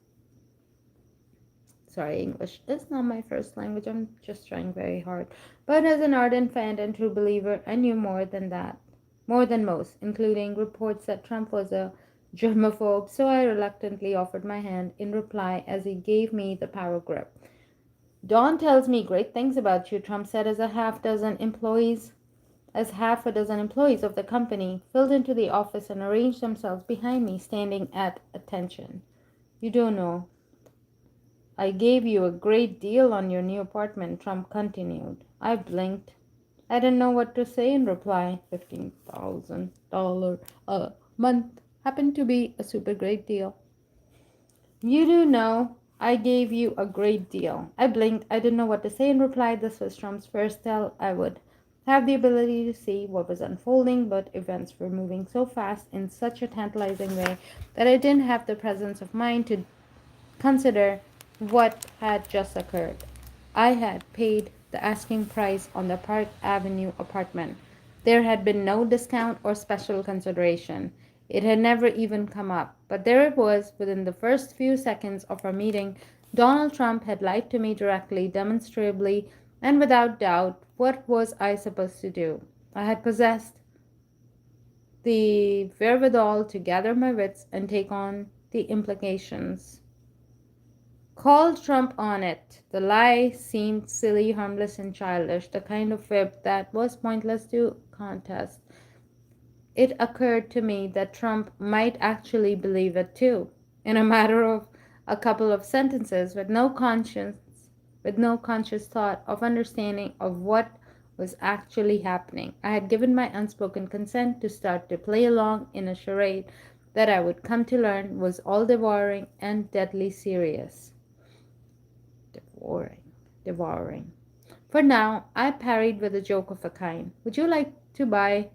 [SPEAKER 1] Sorry, English is not my first language. I'm just trying very hard. But as an ardent fan and true believer, I knew more than that. More than most, including reports that Trump was a germaphobe, so I reluctantly offered my hand in reply as he gave me the power grip. Don tells me great things about you, Trump said as half a dozen employees of the company filled into the office and arranged themselves behind me, standing at attention. You don't know. I gave you a great deal on your new apartment, Trump continued. I blinked. I didn't know what to say in reply. $15,000 a month happened to be a super great deal. You do know I gave you a great deal. I blinked. I didn't know what to say in reply. This was Trump's first tell. I would have the ability to see what was unfolding, but events were moving so fast in such a tantalizing way that I didn't have the presence of mind to consider what had just occurred. I had paid the asking price on the Park Avenue apartment. There had been no discount or special consideration. It had never even come up. But there it was, within the first few seconds of our meeting. Donald Trump had lied to me directly, demonstrably, and without doubt. What was I supposed to do? I had possessed the wherewithal to gather my wits and take on the implications. Called Trump on it. The lie seemed silly, harmless, and childish, the kind of fib that was pointless to contest. It occurred to me that Trump might actually believe it too, in a matter of a couple of sentences, with no conscious thought of understanding of what was actually happening. I had given my unspoken consent to start to play along in a charade that I would come to learn was all devouring and deadly serious. Devouring. For now, I parried with a joke of a kind. Would you like to buy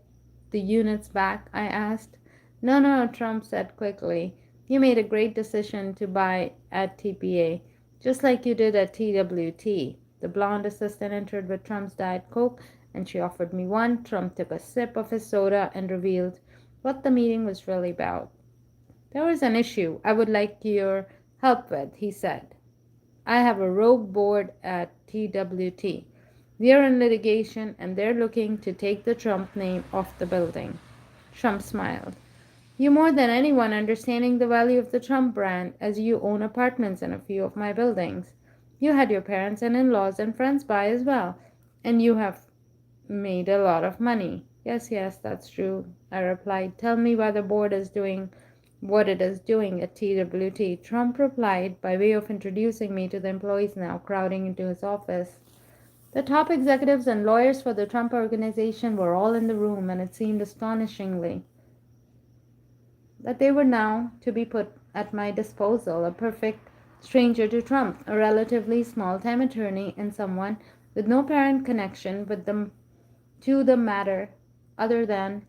[SPEAKER 1] the units back? I asked. No, no, Trump said quickly. You made a great decision to buy at TPA, just like you did at TWT. The blonde assistant entered with Trump's Diet Coke, and she offered me one. Trump took a sip of his soda and revealed what the meeting was really about. There was an issue I would like your help with, he said. I have a rogue board at TWT. We are in litigation and they're looking to take the Trump name off the building. Trump smiled. You more than anyone understanding the value of the Trump brand, as you own apartments in a few of my buildings. You had your parents and in-laws and friends buy as well, and you have made a lot of money. Yes, yes, that's true, I replied. Tell me why the board is doing what it is doing at TWT. Trump replied by way of introducing me to the employees now crowding into his office. The top executives and lawyers for the Trump organization were all in the room, and it seemed astonishingly that they were now to be put at my disposal, a perfect stranger to Trump, a relatively small-time attorney, and someone with no apparent connection with them to the matter other than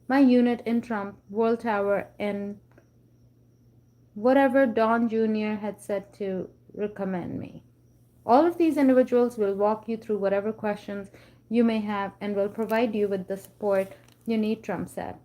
[SPEAKER 1] my unit in Trump, World Tower, and whatever Don Jr. had said to recommend me. All of these individuals will walk you through whatever questions you may have and will provide you with the support you need, Trump said.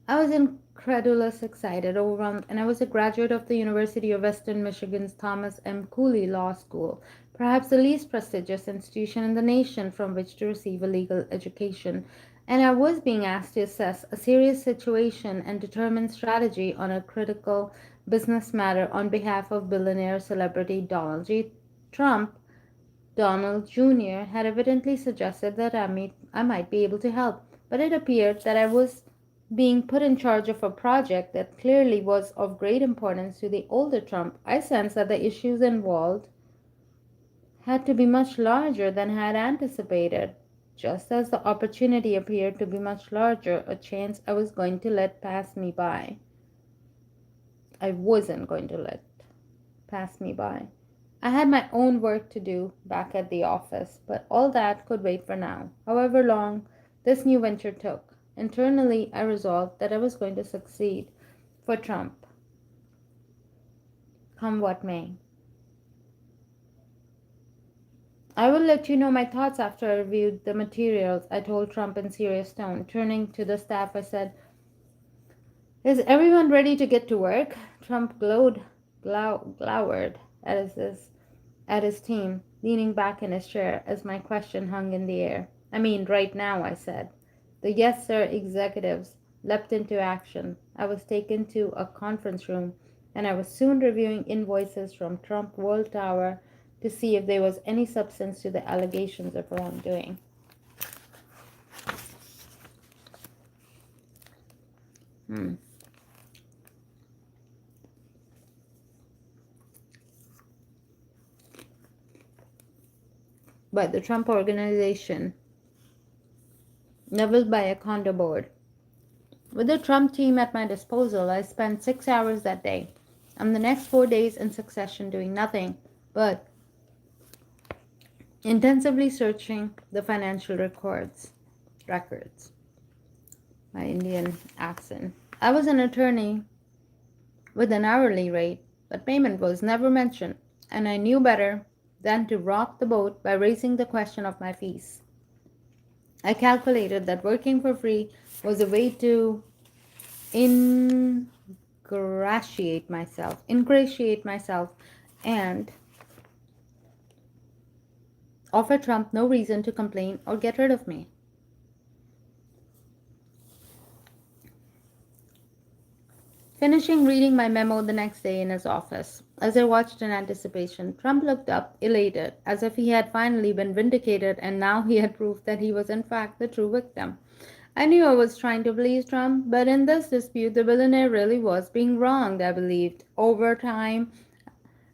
[SPEAKER 1] I was incredulous, excited, overwhelmed, and I was a graduate of the University of Western Michigan's Thomas M. Cooley Law School, perhaps the least prestigious institution in the nation from which to receive a legal education, and I was being asked to assess a serious situation and determine strategy on a critical business matter on behalf of billionaire celebrity Donald J. Trump. Donald Jr. had evidently suggested that I might be able to help, but it appeared that I was being put in charge of a project that clearly was of great importance to the older Trump. I sensed that the issues involved had to be much larger than I had anticipated. Just as the opportunity appeared to be much larger, a chance I was going to let pass me by. I wasn't going to let pass me by. I had my own work to do back at the office, but all that could wait for now, however long this new venture took. Internally, I resolved that I was going to succeed for Trump, come what may. I will let you know my thoughts after I reviewed the materials, I told Trump in serious tone. Turning to the staff, I said, Is everyone ready to get to work? Trump glowered at his team, leaning back in his chair as my question hung in the air. I mean, right now, I said. The yes, sir executives leapt into action. I was taken to a conference room, and I was soon reviewing invoices from Trump World Tower to see if there was any substance to the allegations of wrongdoing. But the Trump organization, leveled by a condo board. With the Trump team at my disposal, I spent 6 hours that day, and the next 4 days in succession doing nothing but intensively searching the financial records. My Indian accent. I was an attorney with an hourly rate, but payment was never mentioned, and I knew better than to rock the boat by raising the question of my fees. I calculated that working for free was a way to ingratiate myself, and offer Trump no reason to complain or get rid of me. Finishing reading my memo the next day in his office, as I watched in anticipation, Trump looked up, elated, as if he had finally been vindicated and now he had proved that he was in fact the true victim. I knew I was trying to please Trump, but in this dispute, the billionaire really was being wronged, I believed. Over time,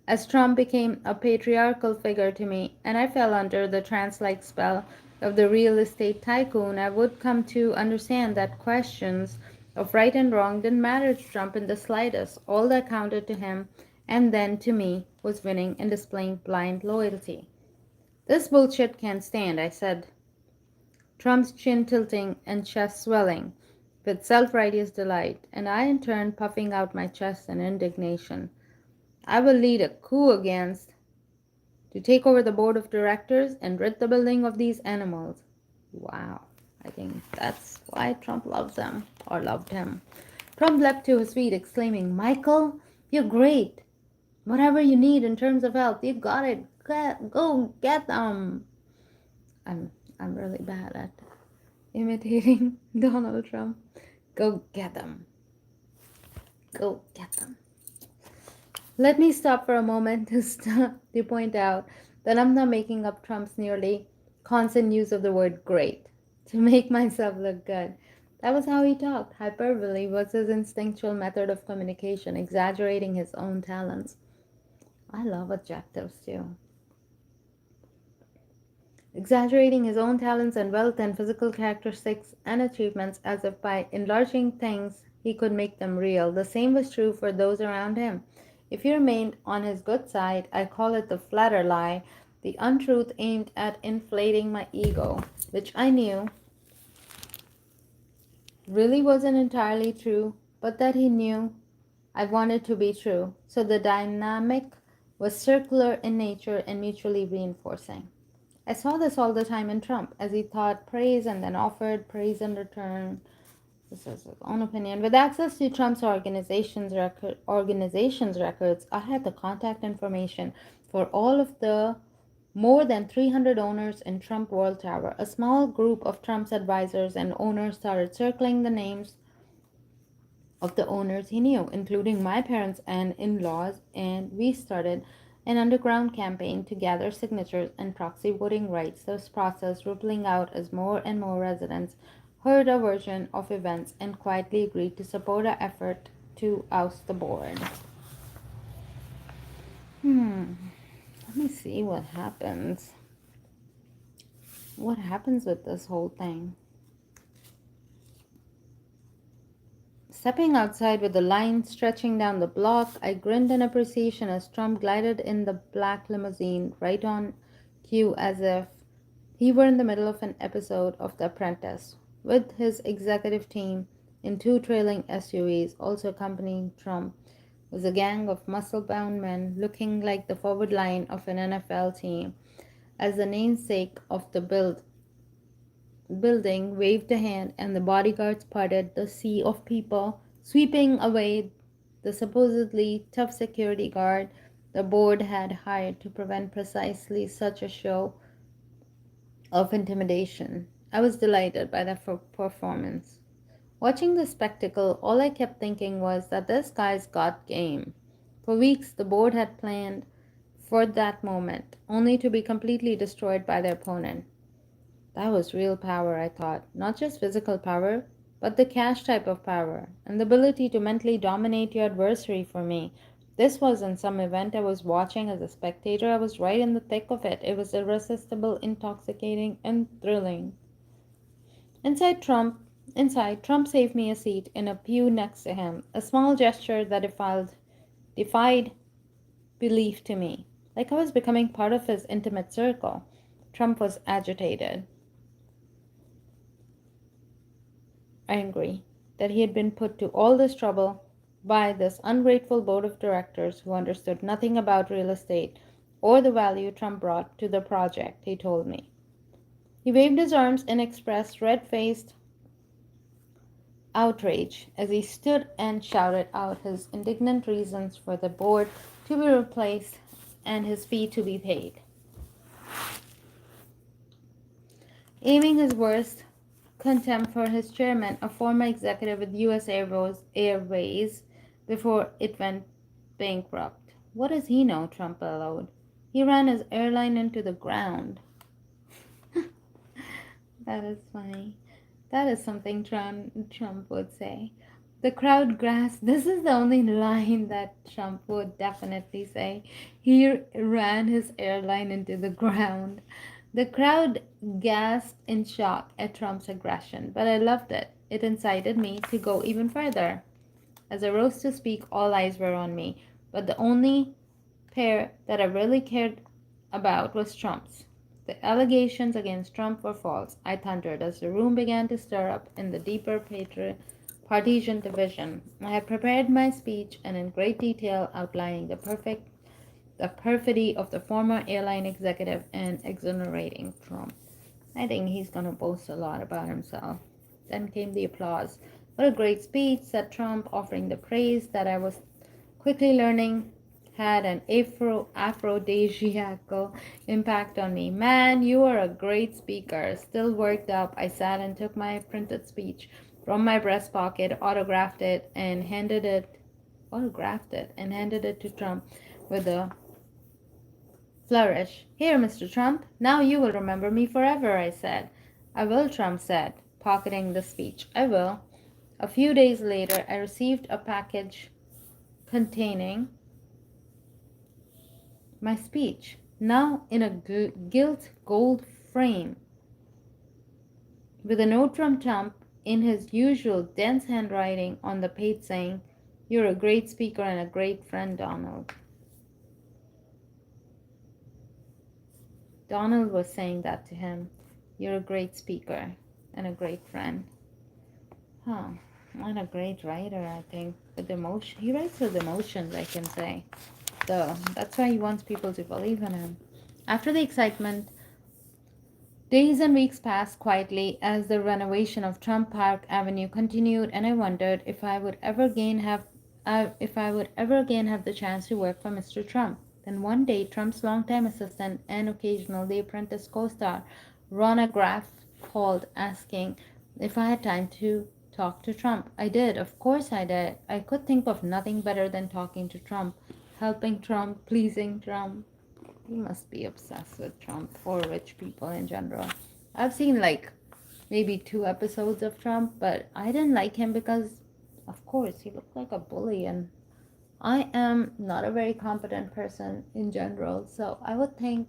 [SPEAKER 1] as Trump became a patriarchal figure to me, and I fell under the trance like spell of the real estate tycoon, I would come to understand that questions of right and wrong didn't matter to Trump in the slightest. All that counted to him, and then to me, was winning and displaying blind loyalty. This bullshit can't stand, I said, Trump's chin tilting and chest swelling with self righteous delight, and I in turn puffing out my chest in indignation. I will lead a coup against to take over the board of directors and rid the building of these animals. Wow. I think that's why Trump loves them, or loved him. Trump leapt to his feet, exclaiming, Michael, you're great. Whatever you need in terms of help, you got it. Go get them. I'm I'm really bad at imitating Donald Trump. Go get them. Go get them. Let me stop for a moment to point out that I'm not making up Trump's nearly constant use of the word great to make myself look good. That was how he talked. Hyperbole was his instinctual method of communication, exaggerating his own talents. I love adjectives too. Exaggerating his own talents and wealth and physical characteristics and achievements as if by enlarging things he could make them real. The same was true for those around him. If he remained on his good side, I call it the flatter lie, the untruth aimed at inflating my ego, which I knew really wasn't entirely true, but that he knew I wanted to be true. So the dynamic was circular in nature and mutually reinforcing. I saw this all the time in Trump, as he thought praise and then offered praise in return. This is his own opinion. With access to Trump's organization's records, I had the contact information for all of the more than 300 owners in Trump World Tower. A small group of Trump's advisors and owners started circling the names of the owners he knew, including my parents and in-laws, and we started an underground campaign to gather signatures and proxy voting rights, this process rippling out as more and more residents heard a version of events and quietly agreed to support our effort to oust the board. Let me see what happens. What happens with this whole thing? Stepping outside with the line stretching down the block, I grinned in appreciation as Trump glided in the black limousine right on cue as if he were in the middle of an episode of The Apprentice, with his executive team in two trailing SUVs. Also accompanying Trump was a gang of muscle-bound men looking like the forward line of an NFL team, as the namesake of the building waved a hand and the bodyguards parted the sea of people, sweeping away the supposedly tough security guard the board had hired to prevent precisely such a show of intimidation. I was delighted by the performance. Watching the spectacle, all I kept thinking was that this guy's got game. For weeks, the board had planned for that moment, only to be completely destroyed by their opponent. That was real power, I thought. Not just physical power, but the cash type of power, and the ability to mentally dominate your adversary for me. This wasn't some event I was watching as a spectator. I was right in the thick of it. It was irresistible, intoxicating, and thrilling. Inside Trump, Inside, Trump saved me a seat in a pew next to him, a small gesture that defied belief to me, like I was becoming part of his intimate circle. Trump was agitated, angry that he had been put to all this trouble by this ungrateful board of directors who understood nothing about real estate or the value Trump brought to the project, he told me. He waved his arms and expressed red-faced outrage as he stood and shouted out his indignant reasons for the board to be replaced and his fee to be paid, aiming his worst contempt for his chairman, a former executive with U.S. Airways before it went bankrupt. What does he know? Trump bellowed. He ran his airline into the ground. That is funny. That is something Trump would say. The crowd gasped. This is the only line that Trump would definitely say. He ran his airline into the ground. The crowd gasped in shock at Trump's aggression, but I loved it. It incited me to go even further. As I rose to speak, all eyes were on me, but the only pair that I really cared about was Trump's. The allegations against Trump were false, I thundered as the room began to stir up in the deeper partisan division. I had prepared my speech and in great detail outlining the perfidy of the former airline executive and exonerating Trump. I think he's going to boast a lot about himself. Then came the applause. What a great speech, said Trump, offering the praise that I was quickly learning had an aphrodisiacal impact on me. Man, you are a great speaker. Still worked up, I sat and took my printed speech from my breast pocket, autographed it, and handed it to Trump with a flourish. Here, Mr. Trump, now you will remember me forever, I said. I will, Trump said, pocketing the speech. I will. A few days later, I received a package containing my speech, now in a gilt gold frame, with a note from Trump in his usual dense handwriting on the page saying, "You're a great speaker and a great friend, Donald." Donald was saying that to him. You're a great speaker and a great friend. Huh. And a great writer, I think. With emotion. He writes with emotions, I can say. So that's why he wants people to believe in him. After the excitement, days and weeks passed quietly as the renovation of Trump Park Avenue continued, and I wondered if I would ever again have the chance to work for Mr. Trump. Then one day, Trump's longtime assistant and occasional The Apprentice co-star, Ronna Graff, called asking if I had time to talk to Trump. I did. Of course I did. I could think of nothing better than talking to Trump, helping Trump, pleasing Trump. He must be obsessed with Trump or rich people in general. I've seen like maybe 2 episodes of Trump, but I didn't like him because, of course, he looked like a bully, and I am not a very competent person in general, so I would think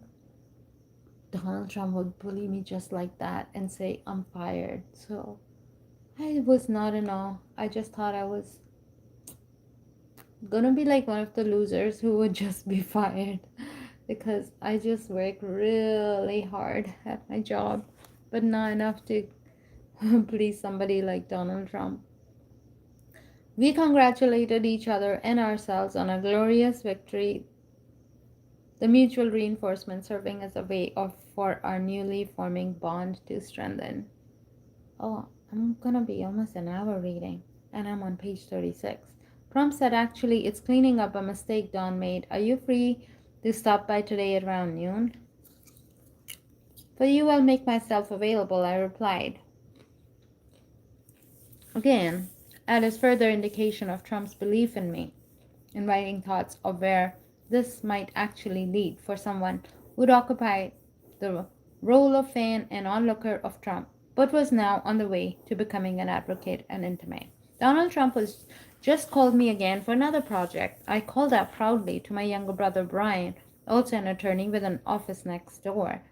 [SPEAKER 1] Donald Trump would bully me just like that and say I'm fired. So I was not in awe. I just thought I was gonna be like one of the losers who would just be fired because I just work really hard at my job, but not enough to please somebody like Donald Trump. We congratulated each other and ourselves on a glorious victory, the mutual reinforcement serving as a way for our newly forming bond to strengthen. Oh, I'm gonna be almost an hour reading, and I'm on page 36. Trump said, actually, it's cleaning up a mistake Don made. Are you free to stop by today around noon? For you, I'll make myself available, I replied. Again, as further indication of Trump's belief in me, inviting thoughts of where this might actually lead for someone who'd occupy the role of fan and onlooker of Trump, but was now on the way to becoming an advocate and intimate. Donald Trump was just called me again for another project. I called out proudly to my younger brother Brian, also an attorney with an office next door,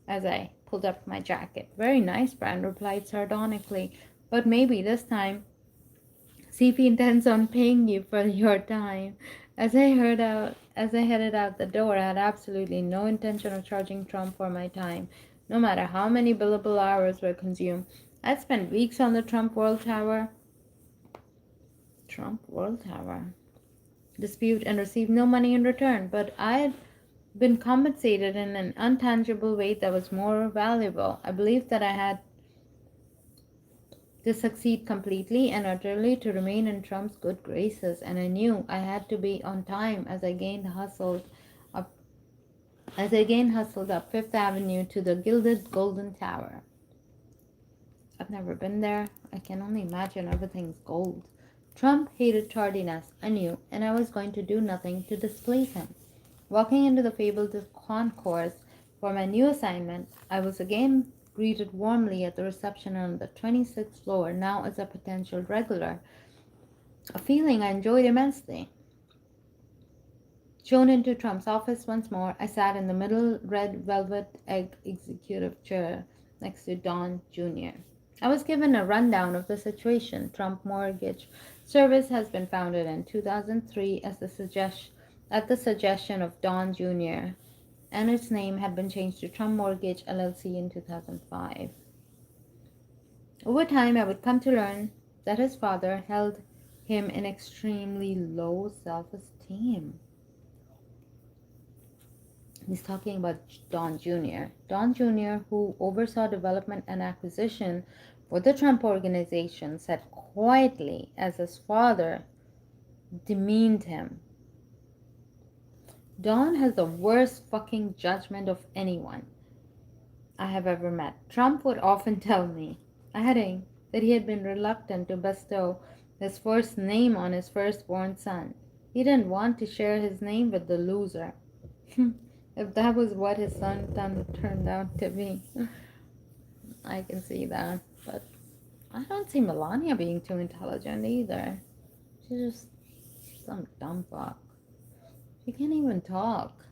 [SPEAKER 1] as I pulled up my jacket. Very nice, Brian replied sardonically, but maybe this time CP intends on paying you for your time. As I headed out the door, I had absolutely no intention of charging Trump for my time, no matter how many billable hours were consumed. I'd spent weeks on the Trump World Tower dispute and received no money in return, but I'd been compensated in an intangible way that was more valuable. I believed that I had to succeed completely and utterly to remain in Trump's good graces, and I knew I had to be on time up as I again hustled up Fifth Avenue to the gilded Golden Tower. I've never been there. I can only imagine everything's gold. Trump hated tardiness, I knew, and I was going to do nothing to displease him. Walking into the fabled concourse for my new assignment, I was again greeted warmly at the reception on the 26th floor, now as a potential regular, a feeling I enjoyed immensely. Shown into Trump's office once more, I sat in the middle red velvet egg executive chair next to Don Jr. I was given a rundown of the situation. Trump Mortgage Service has been founded in 2003 at the suggestion of Don Jr., and its name had been changed to Trump Mortgage LLC in 2005. Over time, I would come to learn that his father held him in extremely low self-esteem. He's talking about Don Jr. Don Jr., who oversaw development and acquisition for the Trump organization, sat quietly as his father demeaned him. Don has the worst fucking judgment of anyone I have ever met. Trump would often tell me, adding that he had been reluctant to bestow his first name on his firstborn son. He didn't want to share his name with the loser. If that was what his son turned out to be, I can see that. But I don't see Melania being too intelligent either. She's just some dumb fuck. She can't even talk.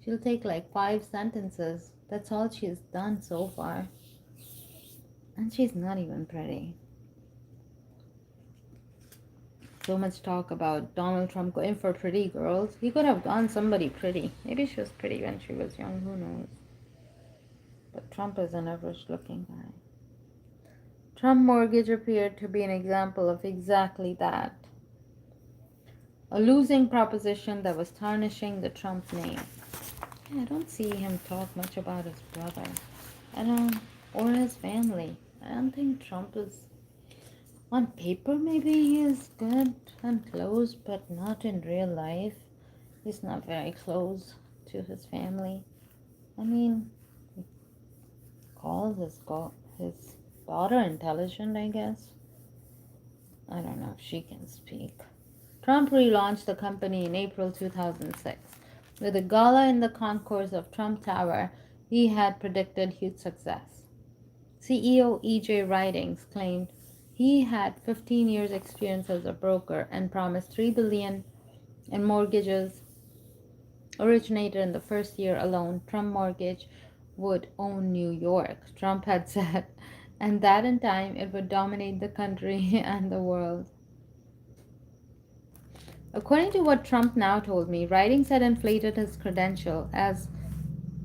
[SPEAKER 1] She'll take like 5 sentences. That's all she's done so far. And she's not even pretty. So much talk about Donald Trump going for pretty girls. He could have gone somebody pretty. Maybe she was pretty when she was young. Who knows? But Trump is an average looking guy. Trump Mortgage appeared to be an example of exactly that. A losing proposition that was tarnishing the Trump name. Yeah, I don't see him talk much about his brother. Or his family. I don't think Trump is, on paper maybe he is good and close, but not in real life. He's not very close to his family. I mean, he calls his daughter intelligent, I guess. I don't know if she can speak. Trump relaunched the company in April 2006. With a gala in the concourse of Trump Tower, he had predicted huge success. CEO E.J. Ridings claimed he had 15 years' experience as a broker and promised $3 billion in mortgages originated in the first year alone. Trump Mortgage would own New York, Trump had said, and that in time it would dominate the country and the world. According to what Trump now told me, Ridings had inflated his credential as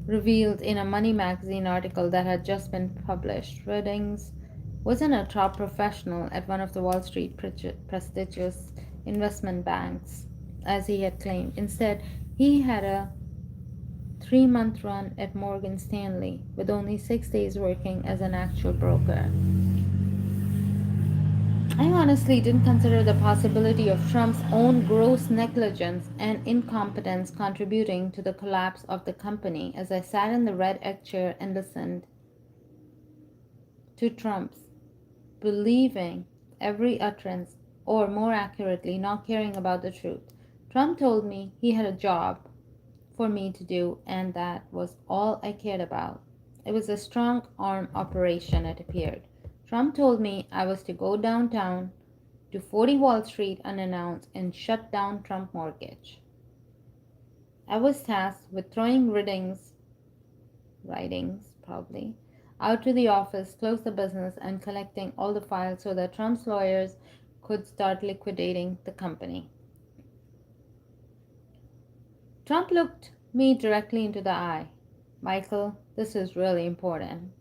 [SPEAKER 1] revealed in a Money magazine article that had just been published. Ridings wasn't a top professional at one of the Wall Street prestigious investment banks, as he had claimed. Instead, he had a 3-month run at Morgan Stanley, with only 6 days working as an actual broker. I honestly didn't consider the possibility of Trump's own gross negligence and incompetence contributing to the collapse of the company as I sat in the red egg chair and listened to Trump's believing every utterance, or more accurately, not caring about the truth. Trump told me he had a job for me to do, and that was all I cared about. It was a strong arm operation, it appeared. Trump told me I was to go downtown to 40 Wall Street unannounced and shut down Trump Mortgage. I was tasked with throwing Ridings, probably, out to the office, close the business, and collecting all the files so that Trump's lawyers could start liquidating the company. Trump looked me directly into the eye. Michael, this is really important.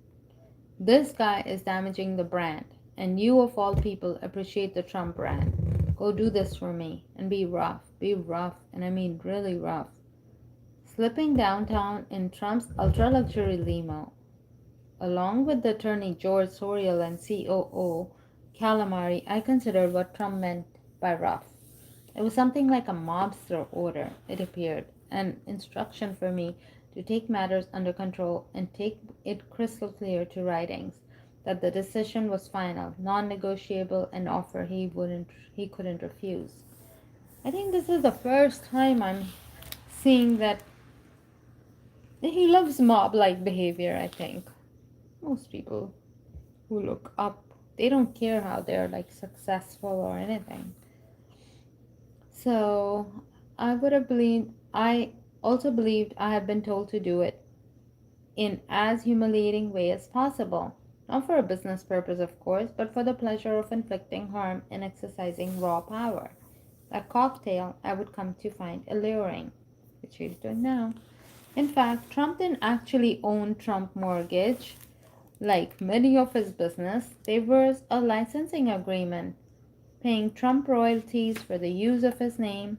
[SPEAKER 1] This guy is damaging the brand, and you of all people appreciate the Trump brand. Go do this for me and be rough, and I mean really rough. Slipping downtown in Trump's ultra-luxury limo, along with the attorney George Sorial and COO Calamari, I considered what Trump meant by rough. It was something like a mobster order, it appeared, an instruction for me to take matters under control and take it crystal clear to writings that the decision was final, non-negotiable, an offer he couldn't refuse. I think this is the first time I'm seeing that he loves mob-like behavior, I think. Most people who look up, they don't care how they're like successful or anything. So I also believed I had been told to do it in as humiliating way as possible. Not for a business purpose, of course, but for the pleasure of inflicting harm and exercising raw power. A cocktail I would come to find alluring, which he's doing now. In fact, Trump didn't actually own Trump Mortgage. Like many of his business, there was a licensing agreement paying Trump royalties for the use of his name,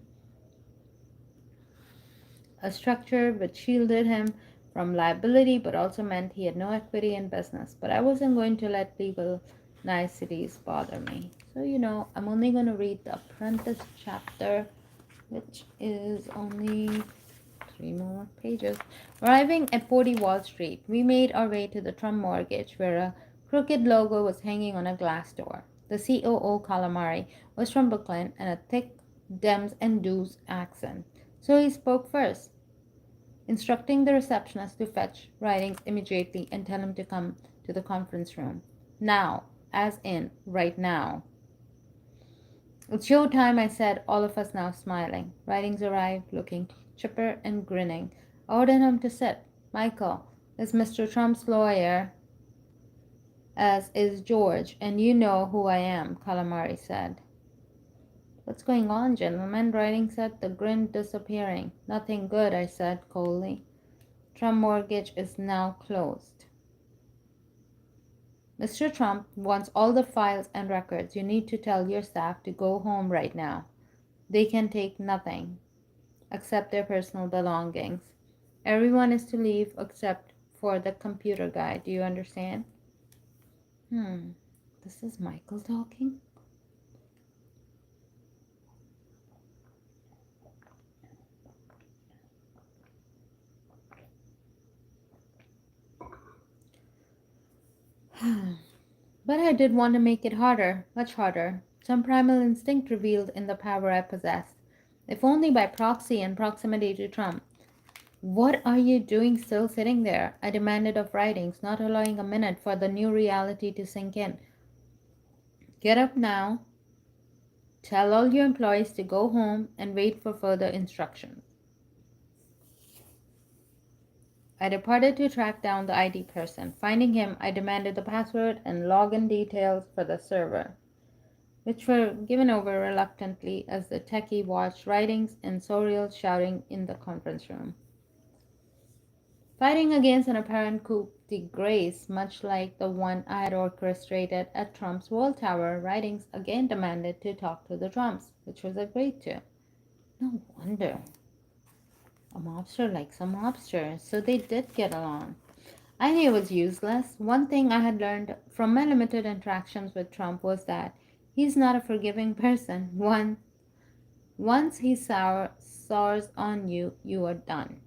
[SPEAKER 1] a structure which shielded him from liability but also meant he had no equity in business. But I wasn't going to let legal niceties bother me. So, I'm only going to read the Apprentice chapter, which is only 3 more pages. Arriving at 40 Wall Street, we made our way to the Trump Mortgage, where a crooked logo was hanging on a glass door. The COO, Calamari, was from Brooklyn and a thick Dems and Do's accent. So he spoke first, instructing the receptionist to fetch writings immediately and tell him to come to the conference room. Now, as in, right now. It's show time, I said, all of us now smiling. Writings arrived, looking chipper and grinning. I ordered him to sit. Michael is Mr. Trump's lawyer, as is George, and you know who I am, Calamari said. What's going on, gentlemen? Writing said, the grin disappearing. Nothing good, I said coldly. Trump Mortgage is now closed. Mr. Trump wants all the files and records. You need to tell your staff to go home right now. They can take nothing except their personal belongings. Everyone is to leave except for the computer guy. Do you understand? This is Michael talking? But I did want to make it harder, much harder. Some primal instinct revealed in the power I possessed, if only by proxy and proximity to Trump. What are you doing still sitting there? I demanded of writings, not allowing a minute for the new reality to sink in. Get up now. Tell all your employees to go home and wait for further instructions. I departed to track down the ID person. Finding him, I demanded the password and login details for the server, which were given over reluctantly as the techie watched writings and Sorial shouting in the conference room. Fighting against an apparent coup de grace, much like the one I had orchestrated at Trump's World Tower, writings again demanded to talk to the Trumps, which was agreed to. No wonder. A mobster likes a mobster, so they did get along. I knew it was useless. One thing I had learned from my limited interactions with Trump was that he's not a forgiving person. Once he sours on you, you are done.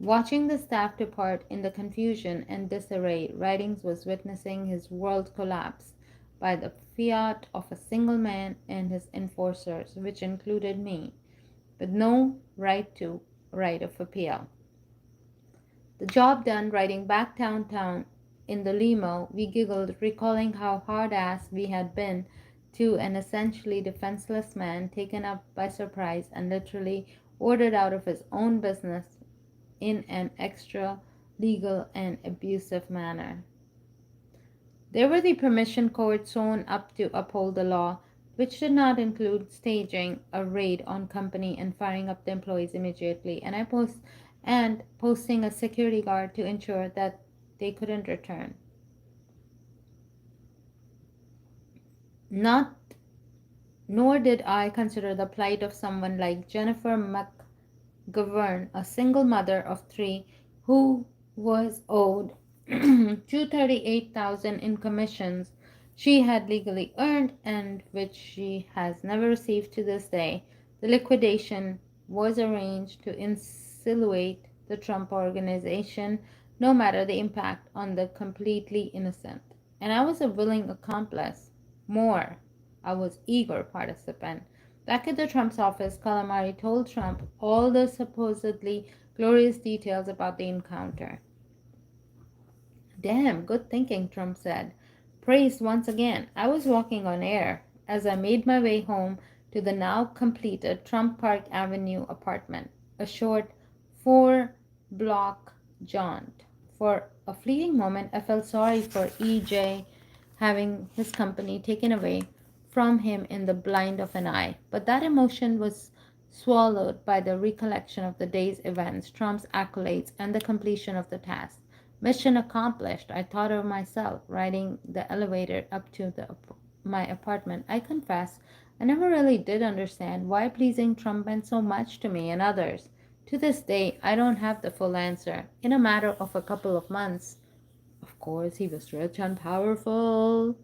[SPEAKER 1] Watching the staff depart in the confusion and disarray, Writings was witnessing his world collapse by the fiat of a single man and his enforcers, which included me, with no right of appeal. The job done, riding back downtown in the limo, we giggled, recalling how hard-assed we had been to an essentially defenseless man taken up by surprise and literally ordered out of his own business in an extra legal and abusive manner. There were the permission courts sewn up to uphold the law, which did not include staging a raid on company and firing up the employees immediately, and posting a security guard to ensure that they couldn't return. Not Nor did I consider the plight of someone like Jennifer govern a single mother of three who was owed 238,000 in commissions she had legally earned and which she has never received to this day. The liquidation was arranged to insulate the Trump organization, no matter the impact on the completely innocent. And I was a willing accomplice. More, I was eager participant. Back at the Trump's office, Calamari told Trump all the supposedly glorious details about the encounter. Damn, good thinking, Trump said. Praised once again. I was walking on air as I made my way home to the now completed Trump Park Avenue apartment, a short 4-block jaunt. For a fleeting moment, I felt sorry for E.J. having his company taken away from him in the blind of an eye. But that emotion was swallowed by the recollection of the day's events, Trump's accolades, and the completion of the task. Mission accomplished, I thought of myself, riding the elevator up to my apartment. I confess, I never really did understand why pleasing Trump meant so much to me and others. To this day, I don't have the full answer. In a matter of a couple of months, of course, he was rich and powerful,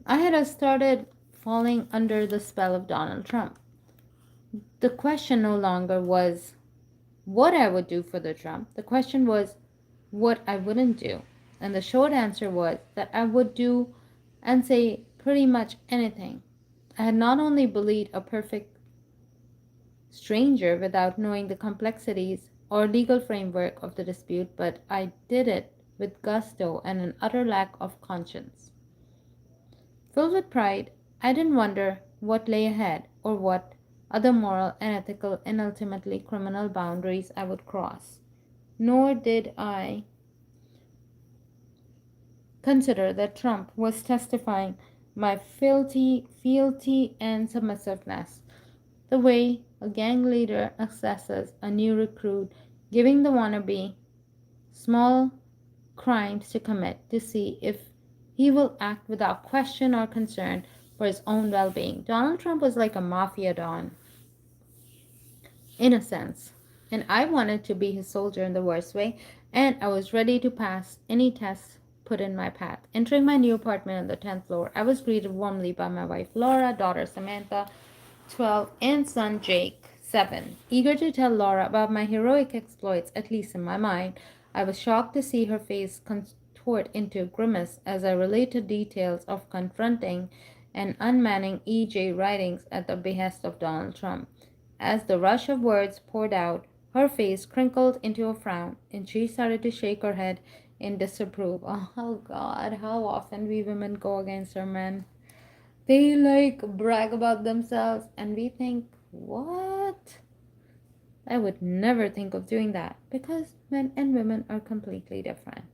[SPEAKER 1] I had started falling under the spell of Donald Trump. The question no longer was what I would do for the Trump. The question was what I wouldn't do. And the short answer was that I would do and say pretty much anything. I had not only bullied a perfect stranger without knowing the complexities or legal framework of the dispute, but I did it with gusto and an utter lack of conscience. Filled with pride, I didn't wonder what lay ahead or what other moral and ethical and ultimately criminal boundaries I would cross. Nor did I consider that Trump was testifying my fealty and submissiveness, the way a gang leader assesses a new recruit, giving the wannabe small crimes to commit to see if he will act without question or concern for his own well being. Donald Trump was like a mafia don, in a sense, and I wanted to be his soldier in the worst way, and I was ready to pass any test put in my path. Entering my new apartment on the 10th floor, I was greeted warmly by my wife Laura, daughter Samantha, 12, and son Jake, 7. Eager to tell Laura about my heroic exploits, at least in my mind, I was shocked to see her face contort into a grimace as I related details of confronting and unmanning E.J. writings at the behest of Donald Trump. As the rush of words poured out, her face crinkled into a frown, and she started to shake her head in disapproval. Oh God, how often we women go against our men. They brag about themselves, and we think, what? I would never think of doing that because men and women are completely different.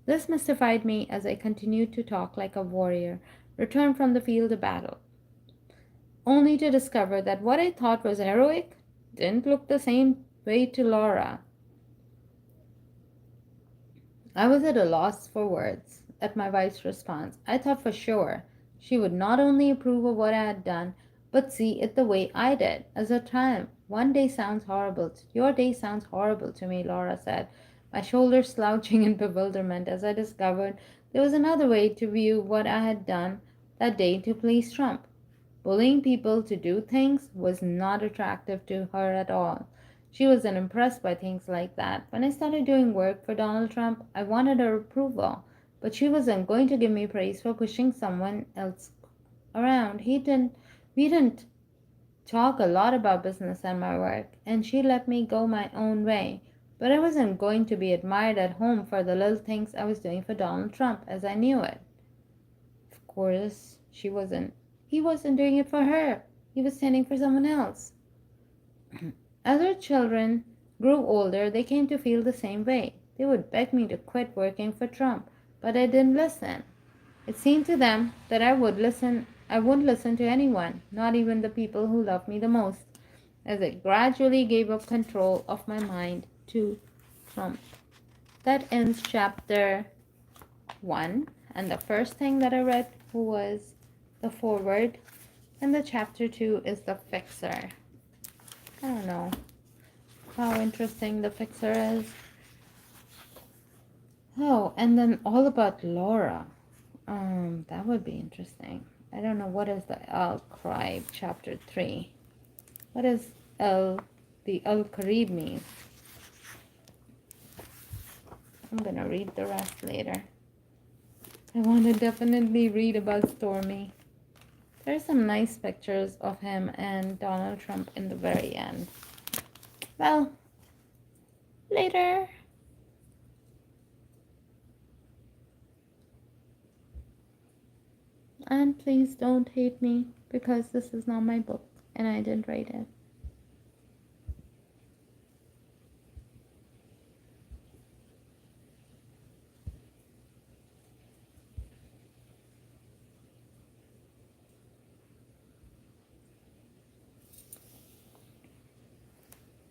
[SPEAKER 1] This mystified me as I continued to talk like a warrior returned from the field of battle, only to discover that what I thought was heroic didn't look the same way to Laura. I was at a loss for words at my wife's response. I thought for sure she would not only approve of what I had done, but see it the way I did, as a triumph. Your day sounds horrible to me, Laura said, my shoulders slouching in bewilderment as I discovered there was another way to view what I had done that day to please Trump. Bullying people to do things was not attractive to her at all. She wasn't impressed by things like that. When I started doing work for Donald Trump, I wanted her approval, but she wasn't going to give me praise for pushing someone else around. We didn't talk a lot about business and my work, and she let me go my own way. But I wasn't going to be admired at home for the little things I was doing for Donald Trump, as I knew it. Of course, she wasn't. He wasn't doing it for her. He was standing for someone else. As our children grew older, they came to feel the same way. They would beg me to quit working for Trump, but I didn't listen. It seemed to them that I wouldn't listen to anyone, not even the people who loved me the most, as I gradually gave up control of my mind to Trump. That ends chapter 1, and the first thing that I read was the foreword, and the chapter 2 is the fixer. I don't know. how interesting the fixer is. Oh, and then all about Laura. That would be interesting. I don't know what is the Al-Qarib chapter 3. What does the Al-Qarib mean? I'm gonna read the rest later. I want to definitely read about Stormy. There's some nice pictures of him and Donald Trump in the very end. Well, later. And please don't hate me because this is not my book and I didn't write it.